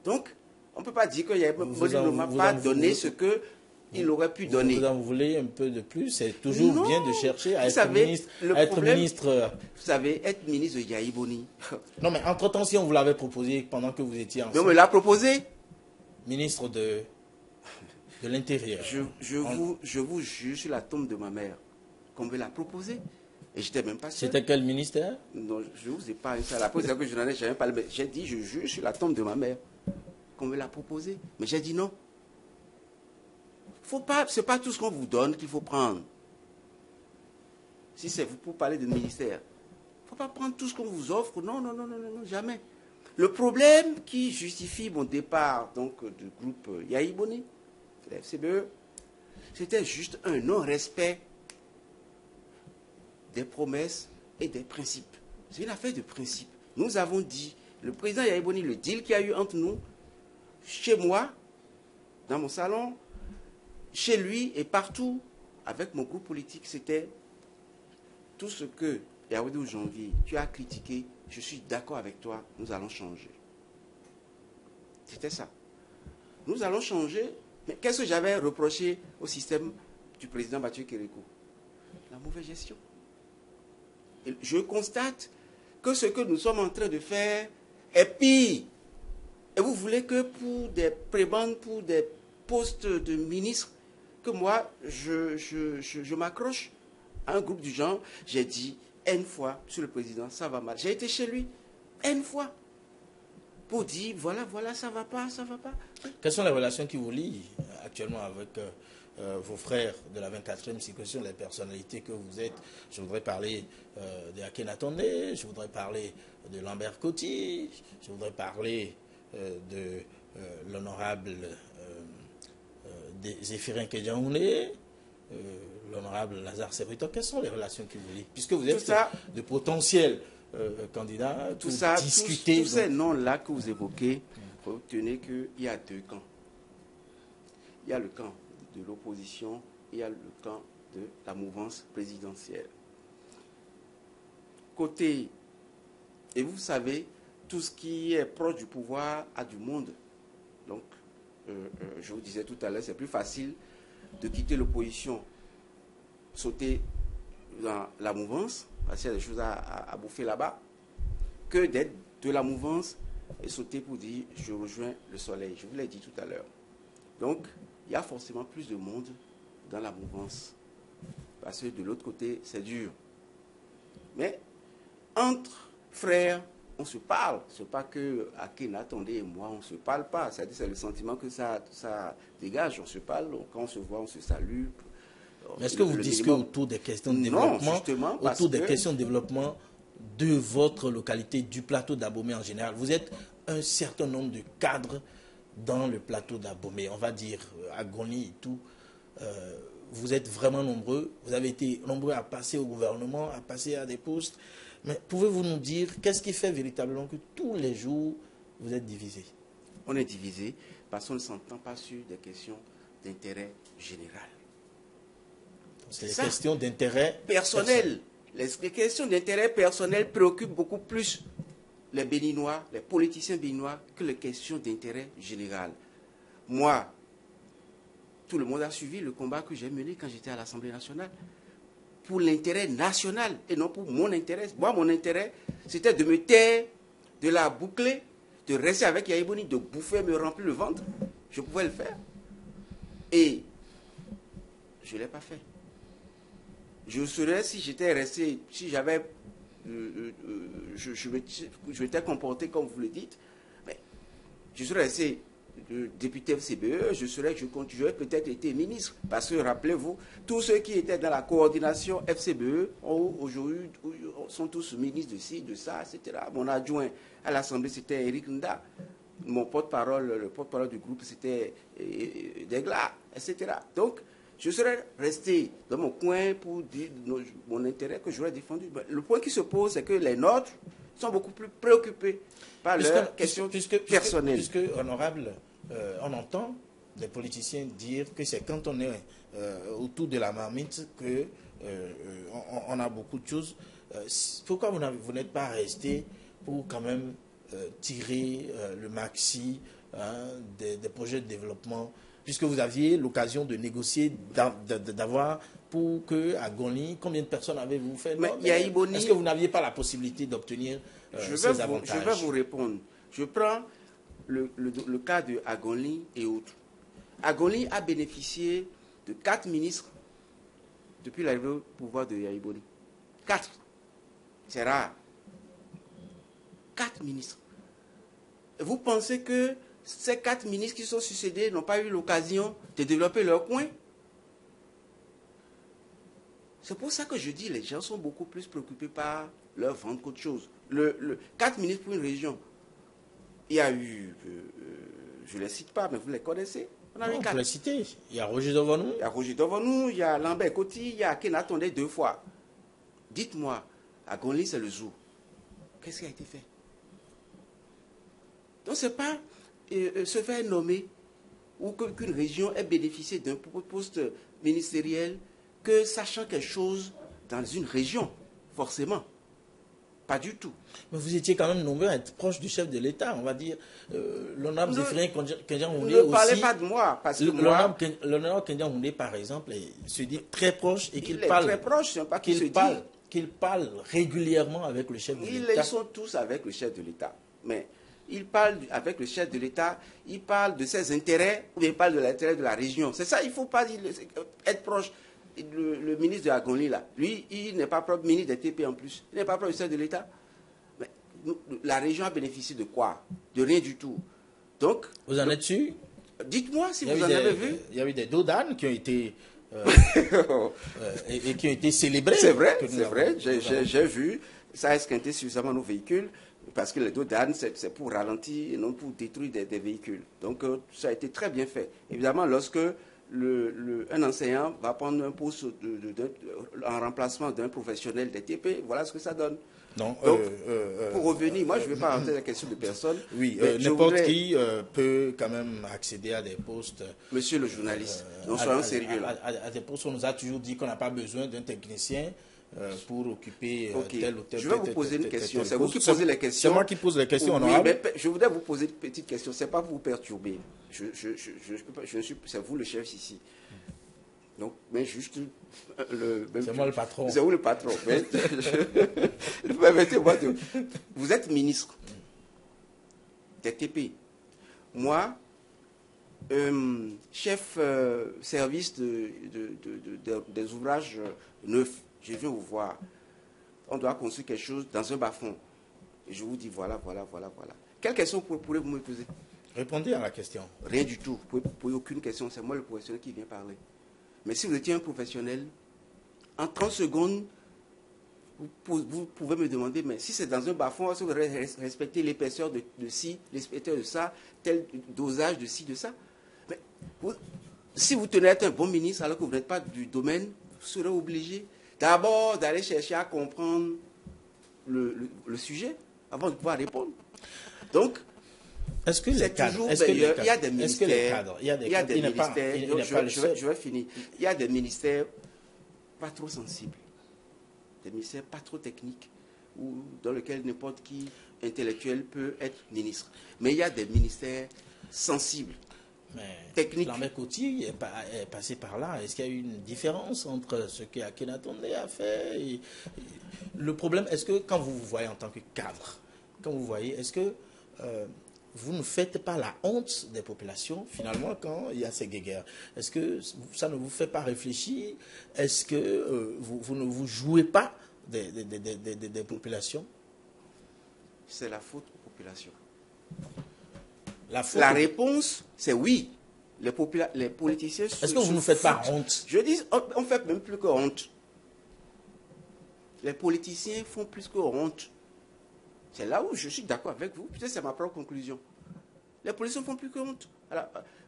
Donc, on ne peut pas dire que Yahi Boni ne m'a pas donné ce qu'il aurait pu donner. Vous en voulez un peu de plus? C'est toujours bien de chercher à être ministre. Vous savez, être ministre de Yahi Boni. Non, mais entre-temps, si on vous l'avait proposé pendant que vous étiez ensemble. Mais on me l'a proposé. Ministre de l'Intérieur. Je vous jure sur la tombe de ma mère qu'on me l'a proposé. Et j'étais même pas sûr. C'était quel ministère? Non, je ne vous ai pas ça. La première fois que je n'en ai jamais parlé, mais j'ai dit, je jure sur la tombe de ma mère qu'on me l'a proposé. Mais j'ai dit non. Ce n'est pas tout ce qu'on vous donne qu'il faut prendre. Si c'est pour parler de ministère, il ne faut pas prendre tout ce qu'on vous offre. Non, non, non, non, non, jamais. Le problème qui justifie mon départ donc, du groupe Yahi Boni, la FCBE, c'était juste un non-respect des promesses et des principes. C'est une affaire de principe. Nous avons dit, le président Yahi Boni, le deal qu'il y a eu entre nous, chez moi, dans mon salon, chez lui et partout, avec mon groupe politique, c'était tout ce que, Yaoudou Janvier, tu as critiqué, je suis d'accord avec toi, nous allons changer. C'était ça. Nous allons changer. Mais qu'est-ce que j'avais reproché au système du président Mathieu Kérékou? La mauvaise gestion. Et je constate que ce que nous sommes en train de faire est pire. Et vous voulez que pour des prébendes, pour des postes de ministres, que moi, je m'accroche à un groupe du genre, j'ai dit N fois sur le président, ça va mal. J'ai été chez lui N fois pour dire, voilà, ça va pas, ça va pas. Quelles sont les relations qui vous lient actuellement avec vos frères de la 24e circonscription, les personnalités que vous êtes? Je voudrais parler de Akhenatonde, je voudrais parler de Lambert Coty, je voudrais parler de l'honorable Zéphirin Kedjaoune, l'honorable Lazare Sebrito. Quelles sont les relations qui vous lient? Puisque vous êtes de potentiels candidats, tout ça, discuter. Tous ces noms-là que vous évoquez, vous retenez qu'il y a deux camps. Il y a le camp de l'opposition et il y a le camp de la mouvance présidentielle. Côté, et vous savez, tout ce qui est proche du pouvoir a du monde. Donc, je vous disais tout à l'heure, c'est plus facile de quitter l'opposition, sauter dans la mouvance, parce qu'il y a des choses à bouffer là-bas, que d'être de la mouvance et sauter pour dire je rejoins le soleil. Je vous l'ai dit tout à l'heure. Donc, il y a forcément plus de monde dans la mouvance. Parce que de l'autre côté, c'est dur. Mais, entre frères, on se parle. Ce n'est pas que Akhenatonde et moi, on ne se parle pas. C'est-à-dire, c'est le sentiment que ça dégage. On se parle, quand on se voit, on se salue. Mais est-ce que vous discutez autour des questions de développement, autour des questions de développement de votre localité, du plateau d'Abomey en général? Vous êtes un certain nombre de cadres dans le plateau d'Abomey, on va dire Agoni et tout. Vous êtes vraiment nombreux. Vous avez été nombreux à passer au gouvernement, à passer à des postes. Mais pouvez-vous nous dire qu'est-ce qui fait véritablement que tous les jours vous êtes divisés? On est divisés parce qu'on ne s'entend pas sur des questions d'intérêt général. C'est des questions d'intérêt personnel. Les questions d'intérêt personnel préoccupent beaucoup plus les Béninois, les politiciens béninois, que les questions d'intérêt général. Moi, tout le monde a suivi le combat que j'ai mené quand j'étais à l'Assemblée nationale. Pour l'intérêt national et non pour mon intérêt. Moi, mon intérêt, c'était de me taire, de la boucler, de rester avec Yahi Boni, de bouffer, me remplir le ventre. Je pouvais le faire. Et je ne l'ai pas fait. Je serais, si j'étais resté, si j'avais, je m'étais comporté comme vous le dites, mais je serais resté député FCBE, j'aurais peut-être été ministre. Parce que, rappelez-vous, tous ceux qui étaient dans la coordination FCBE aujourd'hui sont tous ministres de ci, de ça, etc. Mon adjoint à l'Assemblée, c'était Eric Nda. mon porte-parole, le porte-parole du groupe, c'était Degla, etc. Donc, je serais resté dans mon coin pour dire mon intérêt que j'aurais défendu. Le point qui se pose, c'est que les nôtres sont beaucoup plus préoccupés par leurs questions personnelles. Puisque, honorable, on entend des politiciens dire que c'est quand on est autour de la marmite que on a beaucoup de choses. Pourquoi vous n'êtes pas resté pour quand même tirer le maxi des projets de développement, puisque vous aviez l'occasion de négocier, d'avoir pour que à Goni, combien de personnes avez-vous fait? Est-ce que vous n'aviez pas la possibilité d'obtenir ces avantages? Je vais vous répondre. Je prends le cas de Agoni et autres. Agoni a bénéficié de 4 ministres depuis l'arrivée au pouvoir de Yaïboni. 4. C'est rare. 4 ministres. Vous pensez que ces 4 ministres qui sont succédés n'ont pas eu l'occasion de développer leur coin? C'est pour ça que je dis que les gens sont beaucoup plus préoccupés par leur vente qu'autre chose. 4 ministres pour une région. Il y a eu, je ne les cite pas, mais vous les connaissez. On peut les citer. Il y a Roger Dovanou. Il y a Roger Dovanou, il y a Lambert Koti, il y a Kenatonde 2 fois. Dites-moi, à Gonli, c'est le zoo. Qu'est-ce qui a été fait? Donc, ce n'est pas se faire nommer ou qu'une région ait bénéficié d'un poste ministériel que sachant quelque chose dans une région, forcément. Pas du tout. Mais vous étiez quand même nombreux à être proche du chef de l'État, on va dire. L'honorable Zéphirin Kendian-Houndé aussi. Ne parlez pas de moi, parce que l'honorable Kendian-Houndé, par exemple, se dit très proche et qu'il parle. Très proche, c'est pas qu'il parle régulièrement avec le chef de l'État. Ils sont tous avec le chef de l'État. Mais il parle avec le chef de l'État, il parle de ses intérêts, ou il parle de l'intérêt de la région. C'est ça, il ne faut pas être proche. Le ministre de Agoni, là, lui, il n'est pas propre ministre des TP en plus. Il n'est pas propre du chef de l'État. Mais la région a bénéficié de quoi? De rien du tout. Donc, vous en êtes sûr? Dites-moi si vous en avez vu. Il y a eu des dodanes qui ont été et qui ont été célébrés. C'est vrai, c'est vrai. J'ai vu. Ça a esquinté suffisamment nos véhicules. Parce que les dodanes, c'est pour ralentir et non pour détruire des véhicules. Donc, ça a été très bien fait. Évidemment, lorsque un enseignant va prendre un poste en remplacement d'un professionnel des TP, voilà ce que ça donne. Donc, pour revenir, moi je ne vais pas rentrer dans la question de personne. Oui, n'importe qui peut quand même accéder à des postes. Monsieur le journaliste, nous soyons sérieux là. À des postes, on nous a toujours dit qu'on n'a pas besoin d'un technicien pour occuper tel ou tel. Je vais vous poser une question. C'est vous qui posez les questions. C'est moi qui pose les questions. Oui, mais je voudrais vous poser une petite question. C'est pas pour vous perturber. C'est vous le chef ici. Donc, mais juste c'est moi le patron. C'est vous le patron. Permettez-moi de. Vous êtes ministre des TP. Moi, chef service des ouvrages neufs. Je viens vous voir. On doit construire quelque chose dans un bas-fond. Et je vous dis voilà. Quelle question pourrez-vous me poser? Répondez à la question. Rien du tout. Vous ne pouvez aucune question. C'est moi le professionnel qui vient parler. Mais si vous étiez un professionnel, en 30 secondes, vous pouvez me demander, mais si c'est dans un bas-fond, est-ce que vous respectez l'épaisseur de ci, l'épaisseur de ça, tel dosage de ci, de ça? Mais si vous tenez à être un bon ministre alors que vous n'êtes pas du domaine, vous serez obligé d'abord d'aller chercher à comprendre le sujet avant de pouvoir répondre. Donc, est-ce que les cadres, il y a des ministères, je vais finir. Il y a des ministères pas trop sensibles, des ministères pas trop techniques, dans lesquels n'importe qui intellectuel peut être ministre. Mais il y a des ministères sensibles. Mais technique. Lambert Koti est passé par là. Est-ce qu'il y a eu une différence entre ce que Kenatonde a fait et le problème, est-ce que quand vous vous voyez en tant que cadre, quand vous voyez, est-ce que vous ne faites pas la honte des populations, finalement, quand il y a ces guéguerres? Est-ce que ça ne vous fait pas réfléchir? Est-ce que vous ne vous jouez pas des populations? C'est la faute aux populations. La réponse, c'est oui. Les politiciens... Est-ce que vous ne faites pas honte? Je dis, on ne fait même plus que honte. Les politiciens font plus que honte. C'est là où je suis d'accord avec vous. Peut-être c'est ma propre conclusion. Les policiers ne font plus que honte.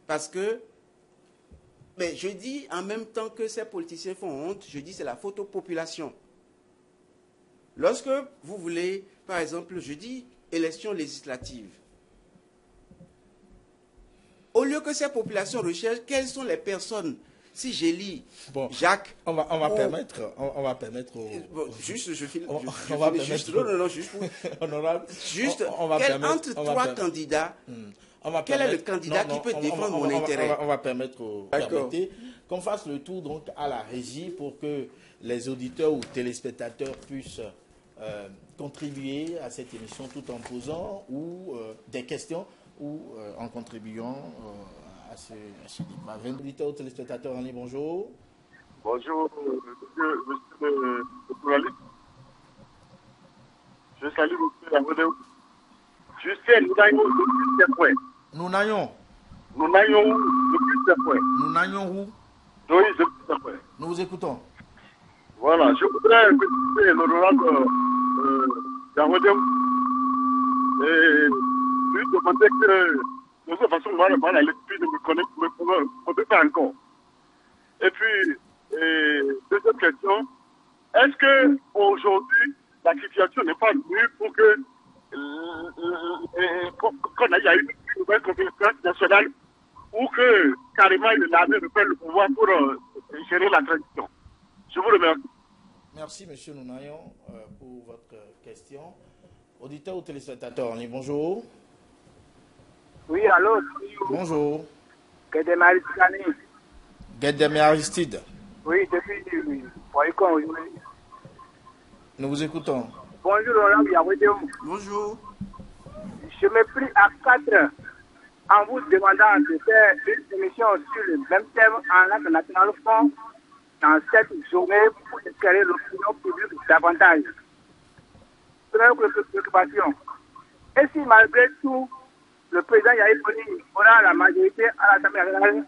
Parce que, mais je dis en même temps que ces politiciens font honte, je dis c'est la faute aux populations. Lorsque vous voulez, par exemple, je dis élection législative, au lieu que ces populations recherchent quelles sont les personnes, si j'ai lu Jacques... On va permettre au... juste, je finis. On va permettre... Non, juste pour... Honorable. Juste, entre trois candidats, quel est le candidat qui peut défendre mon intérêt? On va permettre qu'on fasse le tour donc à la régie pour que les auditeurs ou téléspectateurs puissent contribuer à cette émission tout en posant ou des questions ou en contribuant à ce débat. 20 auditeurs ou téléspectateurs en ligne, bonjour. Bonjour, monsieur le journaliste. Je salue monsieur Lagodéo. Je sais, nous n'ayons depuis ces points. Nous n'ayons depuis ces points. Nous n'ayons où? Oui, depuis ces points. Nous vous écoutons. Voilà, je voudrais féliciter l'honorable Lagodéo et lui demander que de toute façon, moi, la lecture ne me connaît pas encore. Et puis, deuxième question, est-ce que aujourd'hui la situation n'est pas venue pour que qu'on ait une nouvelle conférence nationale ou que carrément l'armée ne prenne le pouvoir pour gérer la transition? Je vous remercie. Merci, M. Nounayon, pour votre question. Auditeur ou téléspectateur en ligne, bonjour. Oui, allô. Bonjour. Guédemé Aristide. Oui, depuis Boycon. Nous vous écoutons. Bonjour, Laurent Yaouedéo. Bonjour. Je me prie à 4 en vous demandant de faire une émission sur le même thème en langue nationale fond dans cette journée pour éclairer l'opinion publique davantage. Première préoccupation. Et si malgré tout, le président Yahi Boni aura la majorité à l'Assemblée nationale,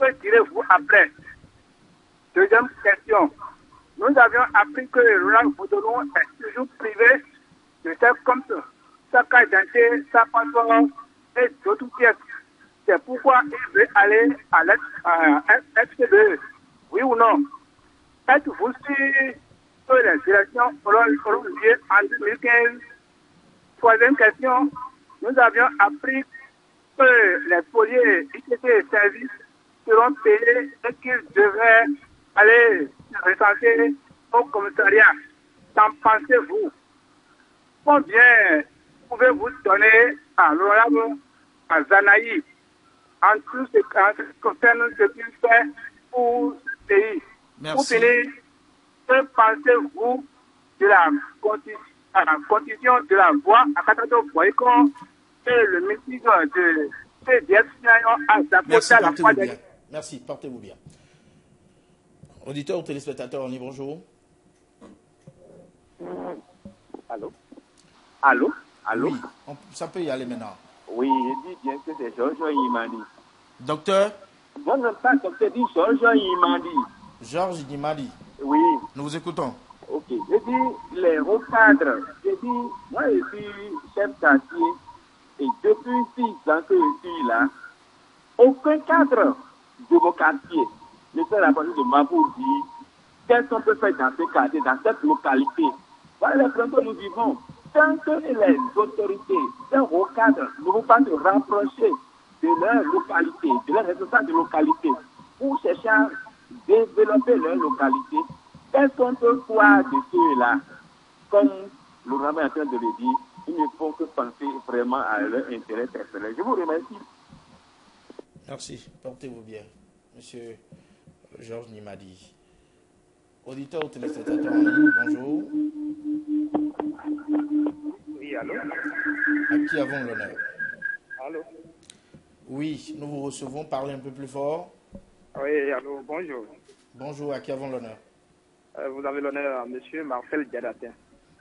que direz-vous après? Deuxième question. Nous avions appris que Roland Boudelon est toujours privé de ses comptes, sa carte d'identité, sa passeport et d'autres pièces. C'est pourquoi il veut aller à FCDE. Oui ou non? Êtes-vous sûr que les élections auront lieu en 2015? Troisième question. Nous avions appris que les poliers ICT et services seront payés et qu'ils devraient aller se recenser au commissariat. Qu'en pensez-vous? Combien pouvez-vous donner à l'honorable Zanaï en tout ce qui concerne ce qu'il fait pour ce pays? Merci. Pour finir, que pensez-vous de la constitution de la voie à Katato Boycon et le meeting de CDF à Zapota la fois dernière? Merci, portez-vous bien. Auditeur ou téléspectateur, on y bonjour. Allô? Allô? Allô? Oui, ça peut y aller maintenant. Oui, je dis bien que c'est Georges Imandi. Docteur? Non, non, pas docteur, dit Georges Imandi. Georges Imandi. Oui. Nous vous écoutons. Ok. Je dis les hauts cadres. Je dis, moi je suis chef quartier et depuis 6 ans que je suis là, aucun cadre de mon quartier ne fait la partie de moi pour dire qu'est-ce qu'on peut faire dans ce quartier, dans cette localité. Voilà les problèmes que nous vivons. Tant que les autorités, les hauts cadres ne vont pas se rapprocher de leur localité, de leurs responsables de localité, pour chercher à développer leur localité, qu'est-ce qu'on peut croire de ceux-là? Comme le rabbin est en train de le dire, ils ne font que penser vraiment à leur intérêt personnel. Je vous remercie. Merci. Portez-vous bien. Monsieur Georges Nimadi. Auditeur ou téléspectateur en ligne, bonjour. Oui, allô? À qui avons l'honneur? Allô? Oui, nous vous recevons. Parlez un peu plus fort. Oui, allô, bonjour. Bonjour, à qui avons l'honneur? Vous avez l'honneur à monsieur Marcel Diadatin.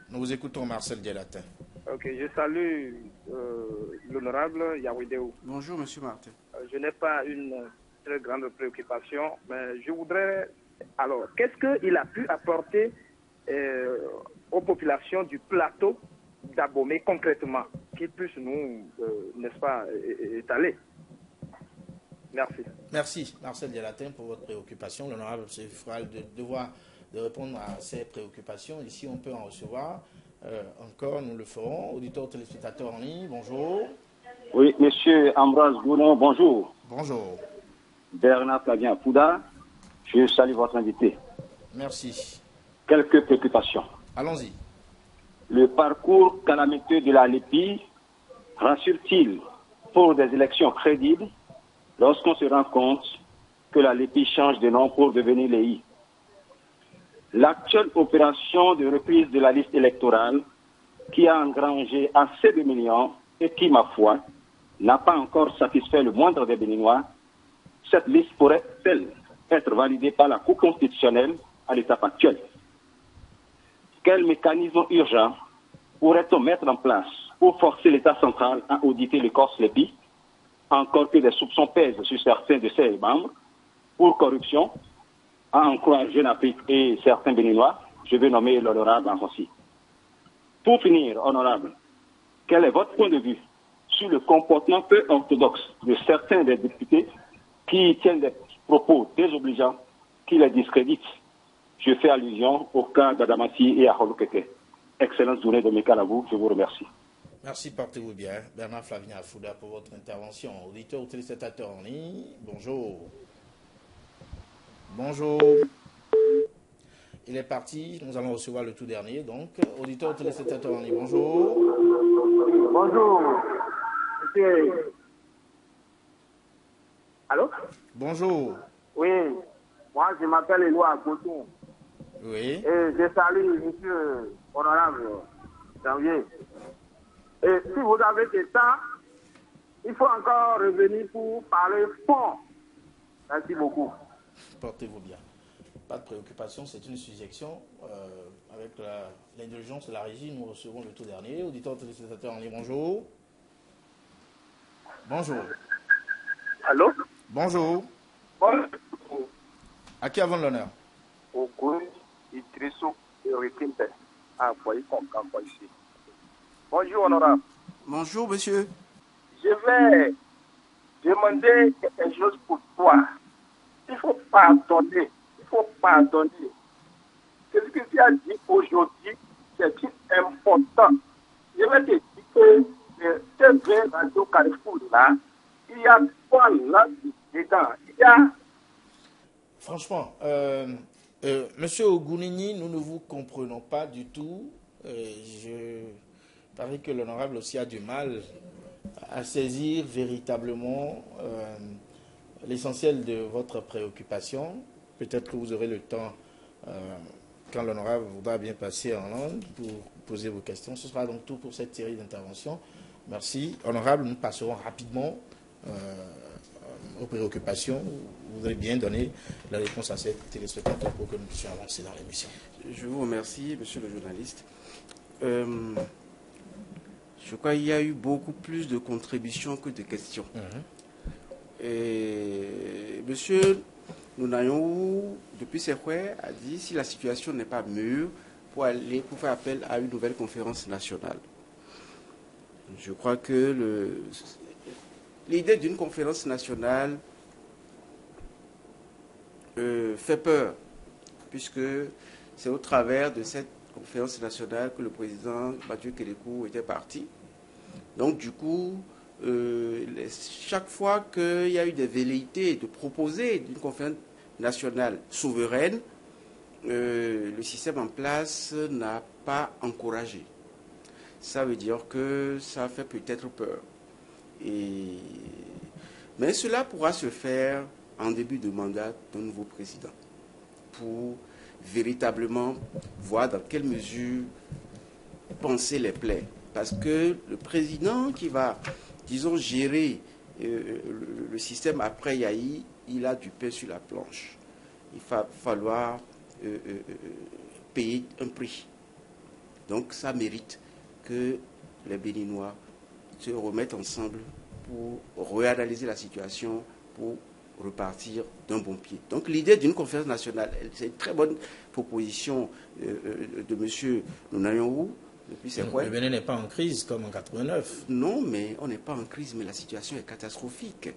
Nous vous écoutons, Marcel Diadatin. Ok, je salue l'honorable Yaouedéo. Bonjour, monsieur Martin. Je n'ai pas une très grande préoccupation, mais je voudrais... Alors, qu'est-ce qu'il a pu apporter aux populations du plateau d'Abomey concrètement? qu'il puisse nous, n'est-ce pas, étaler. Merci. Merci, Marcel Dialatin, pour votre préoccupation. L'honorable M. fera le devoir de répondre à ces préoccupations. Ici, on peut en recevoir. Encore, nous le ferons. Auditeurs, téléspectateurs en ligne, bonjour. Oui, monsieur Ambroise Goulon, bonjour. Bonjour. Bernard Flavien Fouda, je salue votre invité. Merci. Quelques préoccupations. Allons-y. Le parcours calamiteux de la LEPI rassure-t-il pour des élections crédibles lorsqu'on se rend compte que la LEPI change de nom pour devenir l'EI? L'actuelle opération de reprise de la liste électorale qui a engrangé assez de millions et qui, ma foi, n'a pas encore satisfait le moindre des Béninois, cette liste pourrait-elle être validée par la Cour constitutionnelle à l'étape actuelle? Quel mécanisme urgent pourrait-on mettre en place pour forcer l'État central à auditer le corps LEPI, encore que des soupçons pèsent sur certains de ses membres, pour corruption, à en croire Jeune Afrique et certains Béninois? Je vais nommer l'honorable Afonsi. Pour finir, honorable, quel est votre point de vue sur le comportement peu orthodoxe de certains des députés qui tiennent des propos désobligeants qui les discréditent? Je fais allusion au cas d'Adamati et à Holokeke. Excellente journée de Mécal à vous, je vous remercie. Merci, portez-vous bien. Bernard Flavien Fouda pour votre intervention. Auditeurs ou téléspectateurs en ligne, bonjour. Bonjour. Il est parti, nous allons recevoir le tout dernier. Donc, auditeurs ou téléspectateurs en ligne, bonjour. Bonjour. Monsieur. Allô? Bonjour. Oui, moi je m'appelle Éloi Coton. Oui. Et je salue monsieur honorable Janvier. Et si vous avez du temps, il faut encore revenir pour parler fond. Merci beaucoup. Portez-vous bien. Pas de préoccupation, c'est une suggestion. Avec l'indulgence de la régie, nous recevrons le tout dernier. Auditeurs, téléspectateurs en ligne, bonjour. Bonjour. Allô? Bonjour. Bonjour. À qui avons l'honneur? Au groupe Idrissou Eurikimpe. Ah, voyez comme ici. Bonjour, honorable. Bonjour, monsieur. Je vais demander quelque chose pour toi. Il faut pardonner. Il faut pardonner. Ce que tu as dit aujourd'hui, c'est important. Je vais te dire que ce vrai radio Carrefour là, il y a quoi là dedans? Il y a. Franchement, monsieur Ogounini, nous ne vous comprenons pas du tout. Je parie que l'honorable aussi a du mal à saisir véritablement l'essentiel de votre préoccupation. Peut-être que vous aurez le temps, quand l'honorable voudra bien passer en langue, pour poser vos questions. Ce sera donc tout pour cette série d'interventions. Merci. Honorable, nous passerons rapidement aux préoccupations. Vous avez bien donné la réponse à ces téléspectateurs pour que nous puissions avancer dans l'émission. Je vous remercie, monsieur le journaliste. Je crois qu'il y a eu beaucoup plus de contributions que de questions. Et monsieur Nounayou, depuis ses frères, a dit si la situation n'est pas mûre, pour faire appel à une nouvelle conférence nationale. Je crois que l'idée d'une conférence nationale fait peur, puisque c'est au travers de cette conférence nationale que le président Mathieu Kérékou était parti. Donc du coup, chaque fois qu'il y a eu des velléités de proposer une conférence nationale souveraine, le système en place n'a pas encouragé. Ça veut dire que ça fait peut-être peur. Mais cela pourra se faire en début de mandat d'un nouveau président, pour véritablement voir dans quelle mesure penser les plaies. Parce que le président qui va, disons, gérer le système après Yahi, il a du pain sur la planche. Il va falloir payer un prix. Donc ça mérite que les Béninois se remettent ensemble pour réanalyser la situation, pour repartir d'un bon pied. Donc l'idée d'une conférence nationale, c'est une très bonne proposition de M. Nounayou. Depuis c'est quoi? Le Bénin n'est pas en crise comme en 89. Non, mais on n'est pas en crise, mais la situation est catastrophique.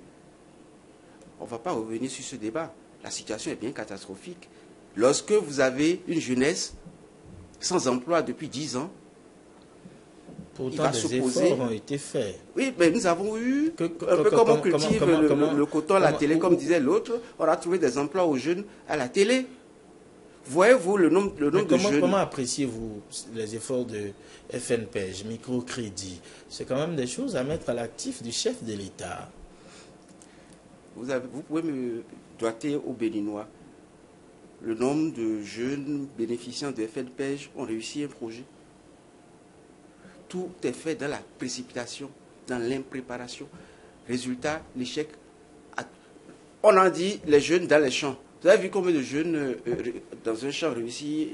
On ne va pas revenir sur ce débat. La situation est bien catastrophique. Lorsque vous avez une jeunesse sans emploi depuis 10 ans, pourtant des efforts ont été faits. Oui, mais nous avons eu, un peu comme on cultive le coton à la télé, comme disait l'autre, on a trouvé des emplois aux jeunes à la télé. Voyez-vous le nombre de jeunes. Comment appréciez-vous les efforts de FNPEJ, microcrédit? C'est quand même des choses à mettre à l'actif du chef de l'État. Vous pouvez me doiter aux Béninois. Le nombre de jeunes bénéficiants de FNPEJ ont réussi un projet. Tout est fait dans la précipitation, dans l'impréparation. Résultat, l'échec. On a dit les jeunes dans les champs. Vous avez vu combien de jeunes dans un champ réussi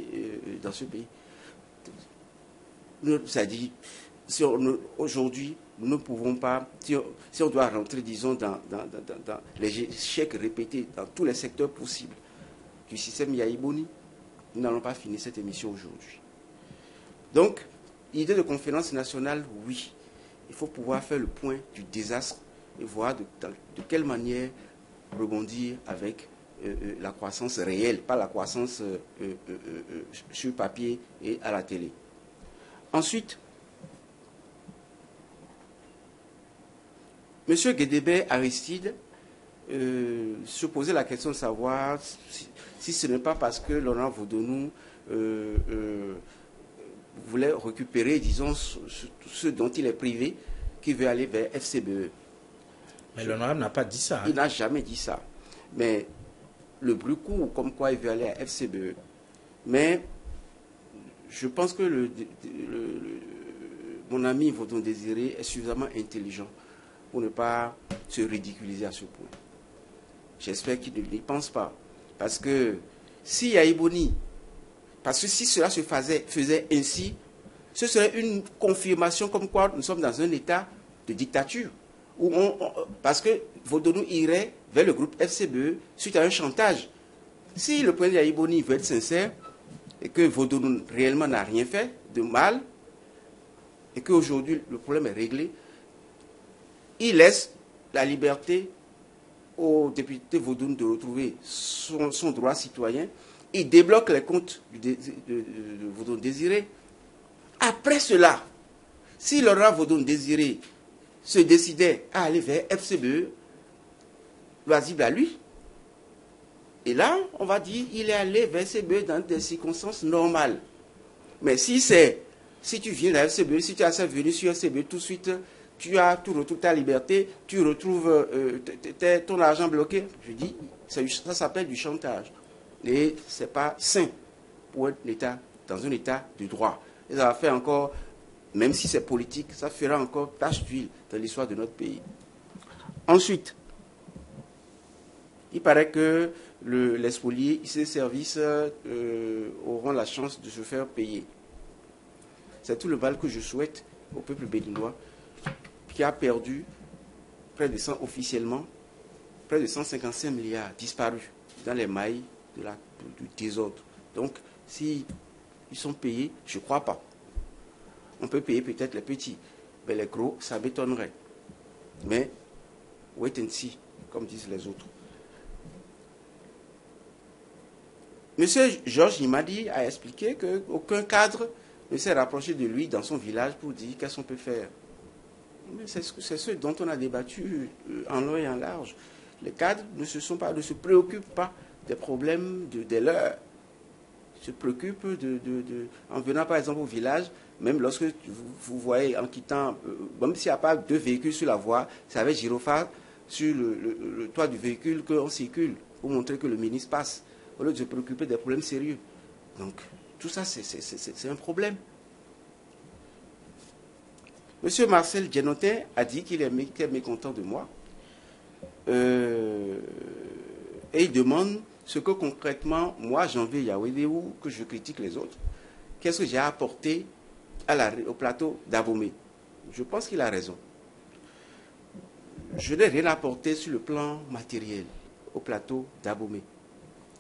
dans ce pays? C'est-à-dire, aujourd'hui, nous ne pouvons pas, si on doit rentrer, disons, dans les échecs répétés dans tous les secteurs possibles du système Yaïbouni, nous n'allons pas finir cette émission aujourd'hui. Donc, l'idée de conférence nationale, oui. Il faut pouvoir faire le point du désastre et voir de quelle manière rebondir avec la croissance réelle, pas la croissance sur papier et à la télé. Ensuite, M. Guédébé Aristide se posait la question de savoir si ce n'est pas parce que Laurent Vaudonou voulait récupérer, disons, ce dont il est privé, qu'il veut aller vers FCBE. Mais l'honorable n'a pas dit ça. Il n'a jamais dit ça. Mais le bruit court, comme quoi il veut aller à FCBE. Mais je pense que mon ami Vaudon Désiré est suffisamment intelligent pour ne pas se ridiculiser à ce point. J'espère qu'il ne n'y pense pas. Parce que si Yaïbouni, parce que si cela se faisait ainsi, ce serait une confirmation comme quoi nous sommes dans un état de dictature. Parce que Vaudonou irait vers le groupe FCBE suite à un chantage. Si le président Yaïbouni veut être sincère et que Vaudonou réellement n'a rien fait de mal et qu'aujourd'hui le problème est réglé, il laisse la liberté au député Vaudonou de retrouver son droit citoyen. Il débloque les comptes de Vaudon Désiré. Après cela, si Laurent Vaudon Désiré se décidait à aller vers FCBE, loisible à lui. Et là, on va dire qu'il est allé vers FCBE dans des circonstances normales. Mais si tu viens de FCBE, si tu as venu sur FCBE tout de suite, tu retrouves ta liberté, tu retrouves ton argent bloqué, je dis, ça s'appelle du chantage. Et ce n'est pas sain pour un État, dans un État de droit. Et ça va faire encore, même si c'est politique, ça fera encore tache d'huile dans l'histoire de notre pays. Ensuite, il paraît que les spoliés, ces services auront la chance de se faire payer. C'est tout le mal que je souhaite au peuple béninois qui a perdu officiellement près de 155 milliards disparus dans les mailles du désordre. Donc, si ils sont payés, je ne crois pas. On peut payer peut-être les petits, mais les gros, ça m'étonnerait. Mais, wait and see, comme disent les autres. Monsieur Georges Imadi a expliqué qu'aucun cadre ne s'est rapproché de lui dans son village pour dire qu'est-ce qu'on peut faire. Mais c'est ce dont on a débattu en long et en large. Les cadres ne se préoccupent pas des problèmes des leurs. Ils se préoccupent en venant par exemple au village, même lorsque vous voyez en quittant, même s'il n'y a pas de véhicule sur la voie, c'est avec gyrophare sur le toit du véhicule qu'on circule pour montrer que le ministre passe, au lieu de se préoccuper des problèmes sérieux. Donc, tout ça, c'est un problème. Monsieur Marcel Djenotin a dit qu'il est mécontent de moi. Et il demande ce que concrètement, moi, j'en veux Yahweh ou que je critique les autres. Qu'est-ce que j'ai apporté au plateau d'Abomey? Je pense qu'il a raison. Je n'ai rien apporté sur le plan matériel au plateau d'Abomey.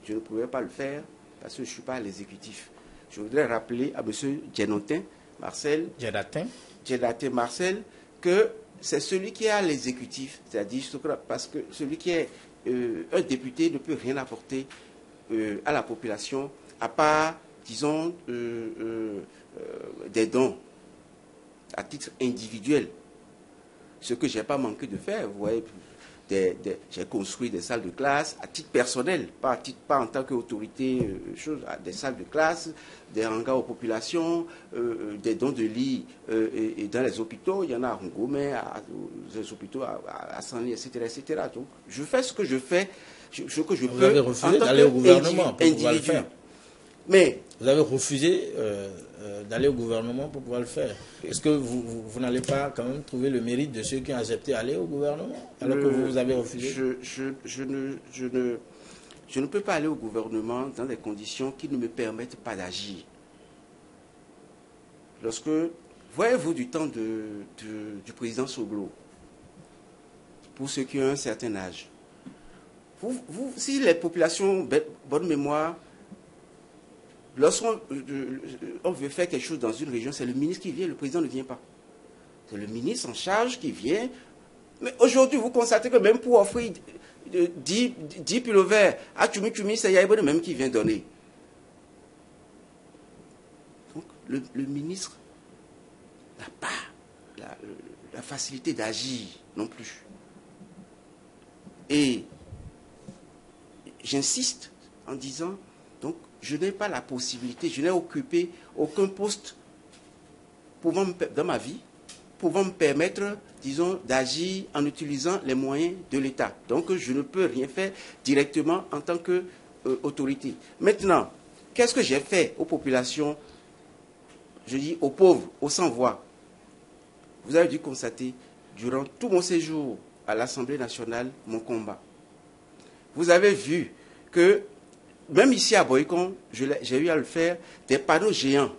Je ne pouvais pas le faire parce que je ne suis pas à l'exécutif. Je voudrais rappeler à M. Djenotin Marcel, Djedaté Marcel, que c'est celui qui a l'exécutif, c'est-à-dire parce que celui qui est un député ne peut rien apporter à la population, à part, disons, des dons à titre individuel. Ce que je n'ai pas manqué de faire, vous voyez, j'ai construit des salles de classe à titre personnel, pas en tant qu'autorité, des salles de classe, des hangars aux populations, des dons de lits et dans les hôpitaux, il y en a à Ngoumé, aux hôpitaux à Sanli, etc., etc. Donc, je fais ce que je fais, ce que je peux. Vous avez refusé d'aller au gouvernement pour pouvoir le faire. Mais vous avez refusé d'aller au gouvernement pour pouvoir le faire. Est-ce que vous n'allez pas quand même trouver le mérite de ceux qui ont accepté d'aller au gouvernement alors que vous avez refusé? Je ne peux pas aller au gouvernement dans des conditions qui ne me permettent pas d'agir. Lorsque, voyez-vous du temps du président Soglo, pour ceux qui ont un certain âge, si les populations, bonne mémoire, lorsqu'on veut faire quelque chose dans une région, c'est le ministre qui vient, le président ne vient pas. C'est le ministre en charge qui vient. Mais aujourd'hui, vous constatez que même pour offrir 10 pullovers à Tchoumi, c'est Yaïbone même qui vient donner. Donc, le ministre n'a pas la facilité d'agir non plus. Et j'insiste en disant, donc, je n'ai pas la possibilité, je n'ai occupé aucun poste dans ma vie pouvant me permettre, disons, d'agir en utilisant les moyens de l'État. Donc, je ne peux rien faire directement en tant qu'autorité. Maintenant, qu'est-ce que j'ai fait aux populations, je dis aux pauvres, aux sans-voix? Vous avez dû constater, durant tout mon séjour à l'Assemblée nationale, mon combat. Vous avez vu que même ici à Boycon, j'ai eu à le faire, des panneaux géants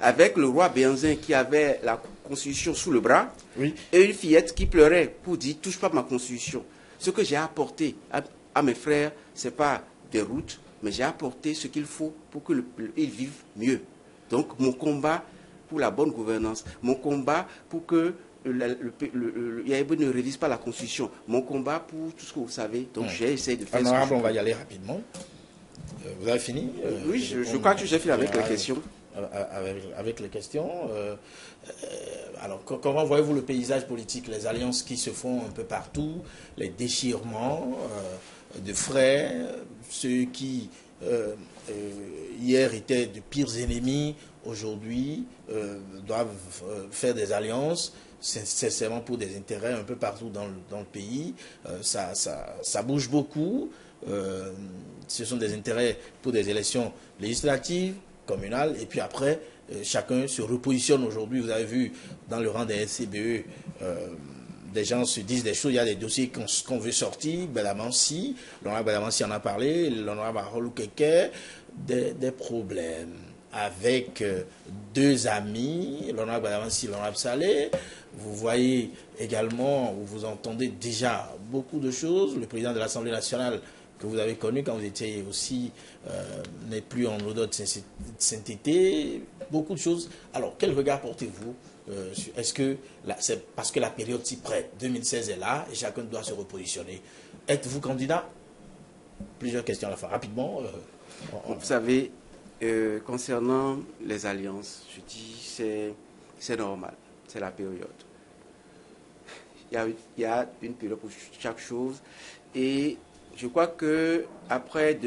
avec le roi Béanzin qui avait la Constitution sous le bras, oui, et une fillette qui pleurait pour dire « touche pas ma Constitution ». Ce que j'ai apporté à mes frères, ce n'est pas des routes, mais j'ai apporté ce qu'il faut pour qu'ils vivent mieux. Donc mon combat pour la bonne gouvernance, mon combat pour que Yaïbou ne révise pas la Constitution, mon combat pour tout ce que vous savez. Donc j'ai essayé de faire Honorable, on va y aller rapidement. Vous avez fini? Oui, je crois que j'ai fini avec les questions. Avec les questions. Alors, comment voyez-vous le paysage politique, les alliances qui se font un peu partout, les déchirements de frères, ceux qui hier étaient de pires ennemis, aujourd'hui doivent faire des alliances, sincèrement pour des intérêts un peu partout dans le pays. Ça bouge beaucoup. Ce sont des intérêts pour des élections législatives, communales, et puis après, chacun se repositionne aujourd'hui. Vous avez vu dans le rang des SCBE, des gens se disent des choses, il y a des dossiers qu'on veut sortir, Belamansi, l'honorable Belamansi en a parlé, l'honorable Arolou Keke, des problèmes avec deux amis, l'honorable Belamansi et l'honorable Saleh. Vous voyez également, vous entendez déjà beaucoup de choses. Le président de l'Assemblée nationale que vous avez connu quand vous étiez aussi, n'est plus en odeur de sainteté, beaucoup de choses. Alors, quel regard portez-vous? Est-ce que c'est parce que la période s'y prête, 2016 est là, et chacun doit se repositionner. Êtes-vous candidat? Plusieurs questions à la fois. Rapidement. Vous savez, concernant les alliances, je dis c'est normal, c'est la période. Il y a une période pour chaque chose, et je crois que après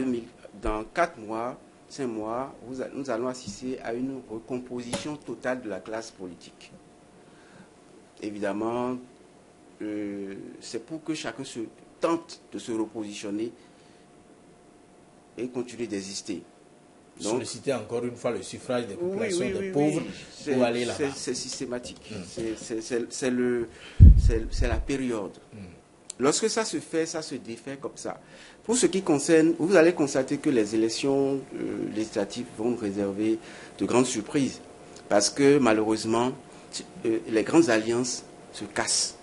dans 4 mois, 5 mois, nous allons assister à une recomposition totale de la classe politique. Évidemment, c'est pour que chacun se tente de se repositionner et continuer d'exister. Solliciter encore une fois le suffrage des populations des pauvres pour aller là-bas. C'est systématique. C'est la période. Lorsque ça se fait, ça se défait comme ça. Pour ce qui concerne, vous allez constater que les élections législatives vont nous réserver de grandes surprises. Parce que malheureusement, les grandes alliances se cassent.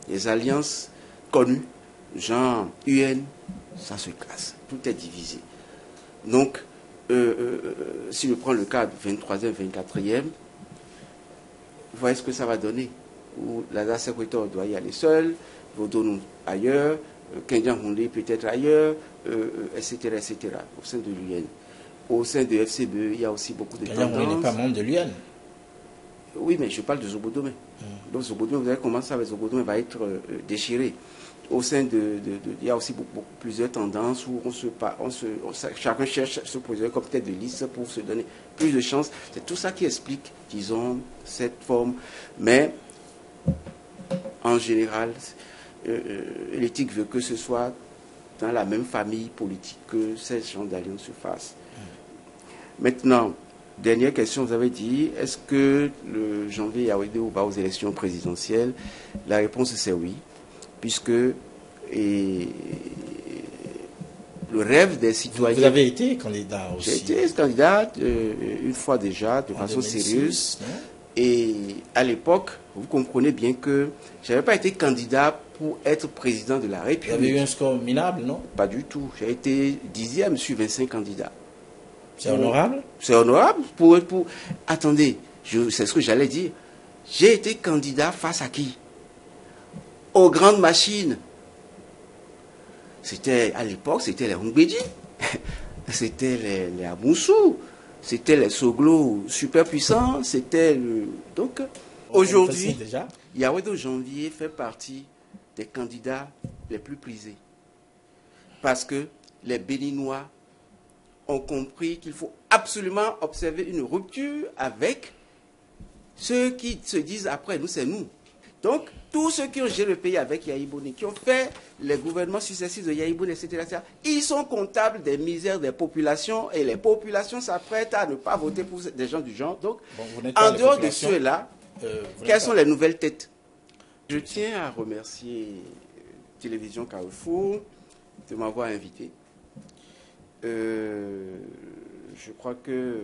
Les alliances connues, genre UN, ça se casse. Tout est divisé. Donc, si je prends le cas du 23e, 24e, voyez ce que ça va donner. Où la Secrétaire doit y aller seul, Vodounou ailleurs, Kendian Houndé peut-être ailleurs, etc., etc., au sein de l'UN. Au sein de FCBE, il y a aussi beaucoup de tendances. Kendian n'est pas membre de l'UN. Oui, mais je parle de Zobodomé. Donc Zobodomé, vous allez commencer avec Zobodomé, va être déchiré. Au sein il y a aussi plusieurs tendances où chacun cherche ce projet comme tête de liste pour se donner plus de chances. C'est tout ça qui explique, disons, cette forme. Mais en général, l'éthique veut que ce soit dans la même famille politique que ces genres d'alliance se fassent. Maintenant, dernière question, vous avez dit, est-ce que le janvier Yaoundé va aux élections présidentielles? La réponse c'est oui, puisque le rêve des citoyens... Vous avez été candidat aussi? J'ai été candidat une fois déjà, de façon 2006, sérieuse. Non? Et à l'époque, vous comprenez bien que je n'avais pas été candidat pour être président de la République. Vous avez eu un score minable, non? Pas du tout. J'ai été 10e sur 25 candidats. C'est honorable? C'est honorable Attendez, c'est ce que j'allais dire. J'ai été candidat face à qui? Aux grandes machines. À l'époque, c'était les Hungbedi, c'était les Amoussou, c'était les Soglo super puissants, c'était le... Donc, aujourd'hui, Yaoundé Janvier fait partie des candidats les plus prisés. Parce que les Béninois ont compris qu'il faut absolument observer une rupture avec ceux qui se disent après, nous c'est nous. Donc, tous ceux qui ont géré le pays avec Yahya Boni, qui ont fait les gouvernements successifs de Yahya Boni, etc., ils sont comptables des misères des populations et les populations s'apprêtent à ne pas voter pour des gens du genre. Donc, en dehors de ceux-là, quelles sont les nouvelles têtes? Je tiens à remercier Télévision Carrefour de m'avoir invité. Je crois que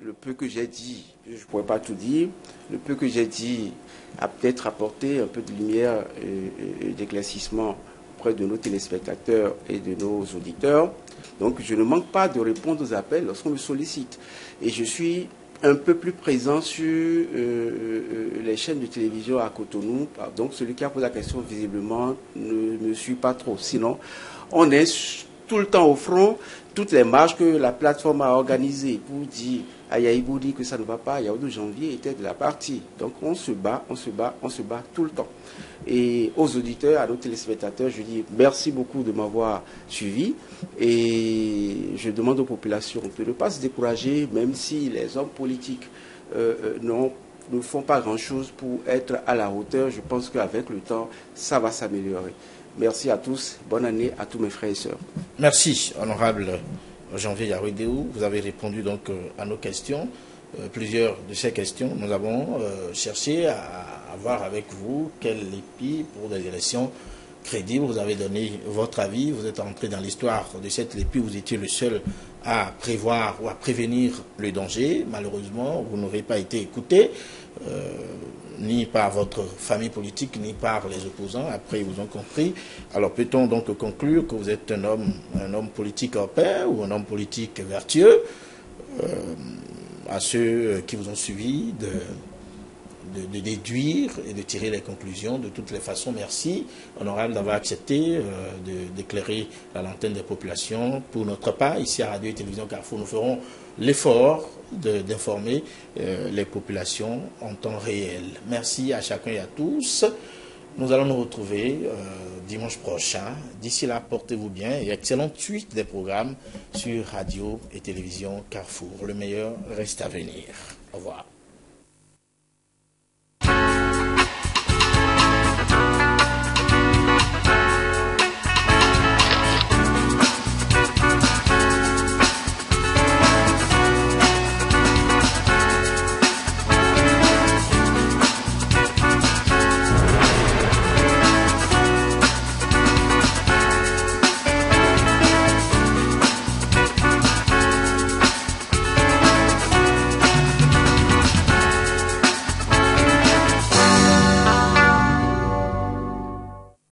le peu que j'ai dit, je ne pourrais pas tout dire, le peu que j'ai dit a peut-être apporté un peu de lumière et d'éclaircissement auprès de nos téléspectateurs et de nos auditeurs. Donc je ne manque pas de répondre aux appels lorsqu'on me sollicite. Et je suis un peu plus présent sur les chaînes de télévision à Cotonou. Donc celui qui a posé la question visiblement ne me suit pas trop. Sinon, on est tout le temps au front. Toutes les marches que la plateforme a organisées pour dire à Yahya Boni que ça ne va pas, Yaoundé Janvier était de la partie. Donc on se bat tout le temps. Et aux auditeurs, à nos téléspectateurs, je dis merci beaucoup de m'avoir suivi. Et je demande aux populations de ne pas se décourager, même si les hommes politiques ne font pas grand-chose pour être à la hauteur. Je pense qu'avec le temps, ça va s'améliorer. Merci à tous. Bonne année à tous mes frères et sœurs. Merci, honorable Janvier Yaoundé. Vous avez répondu donc à nos questions. Plusieurs de ces questions, nous avons cherché à voir avec vous quel LEPI pour des élections crédibles. Vous avez donné votre avis. Vous êtes entré dans l'histoire de cette LEPI. Vous étiez le seul à prévoir ou à prévenir le danger. Malheureusement, vous n'aurez pas été écouté. Ni par votre famille politique, ni par les opposants. Après, ils vous ont compris. Alors, peut-on donc conclure que vous êtes un homme politique hors pair ou un homme politique vertueux? À ceux qui vous ont suivi de déduire et de tirer les conclusions. De toutes les façons, merci, honorable, d'avoir accepté d'éclairer la lanterne des populations. Pour notre part, ici à Radio et Télévision Carrefour, nous ferons l'effort d'informer les populations en temps réel. Merci à chacun et à tous. Nous allons nous retrouver dimanche prochain. D'ici là, portez-vous bien et excellente suite des programmes sur Radio et Télévision Carrefour. Le meilleur reste à venir. Au revoir.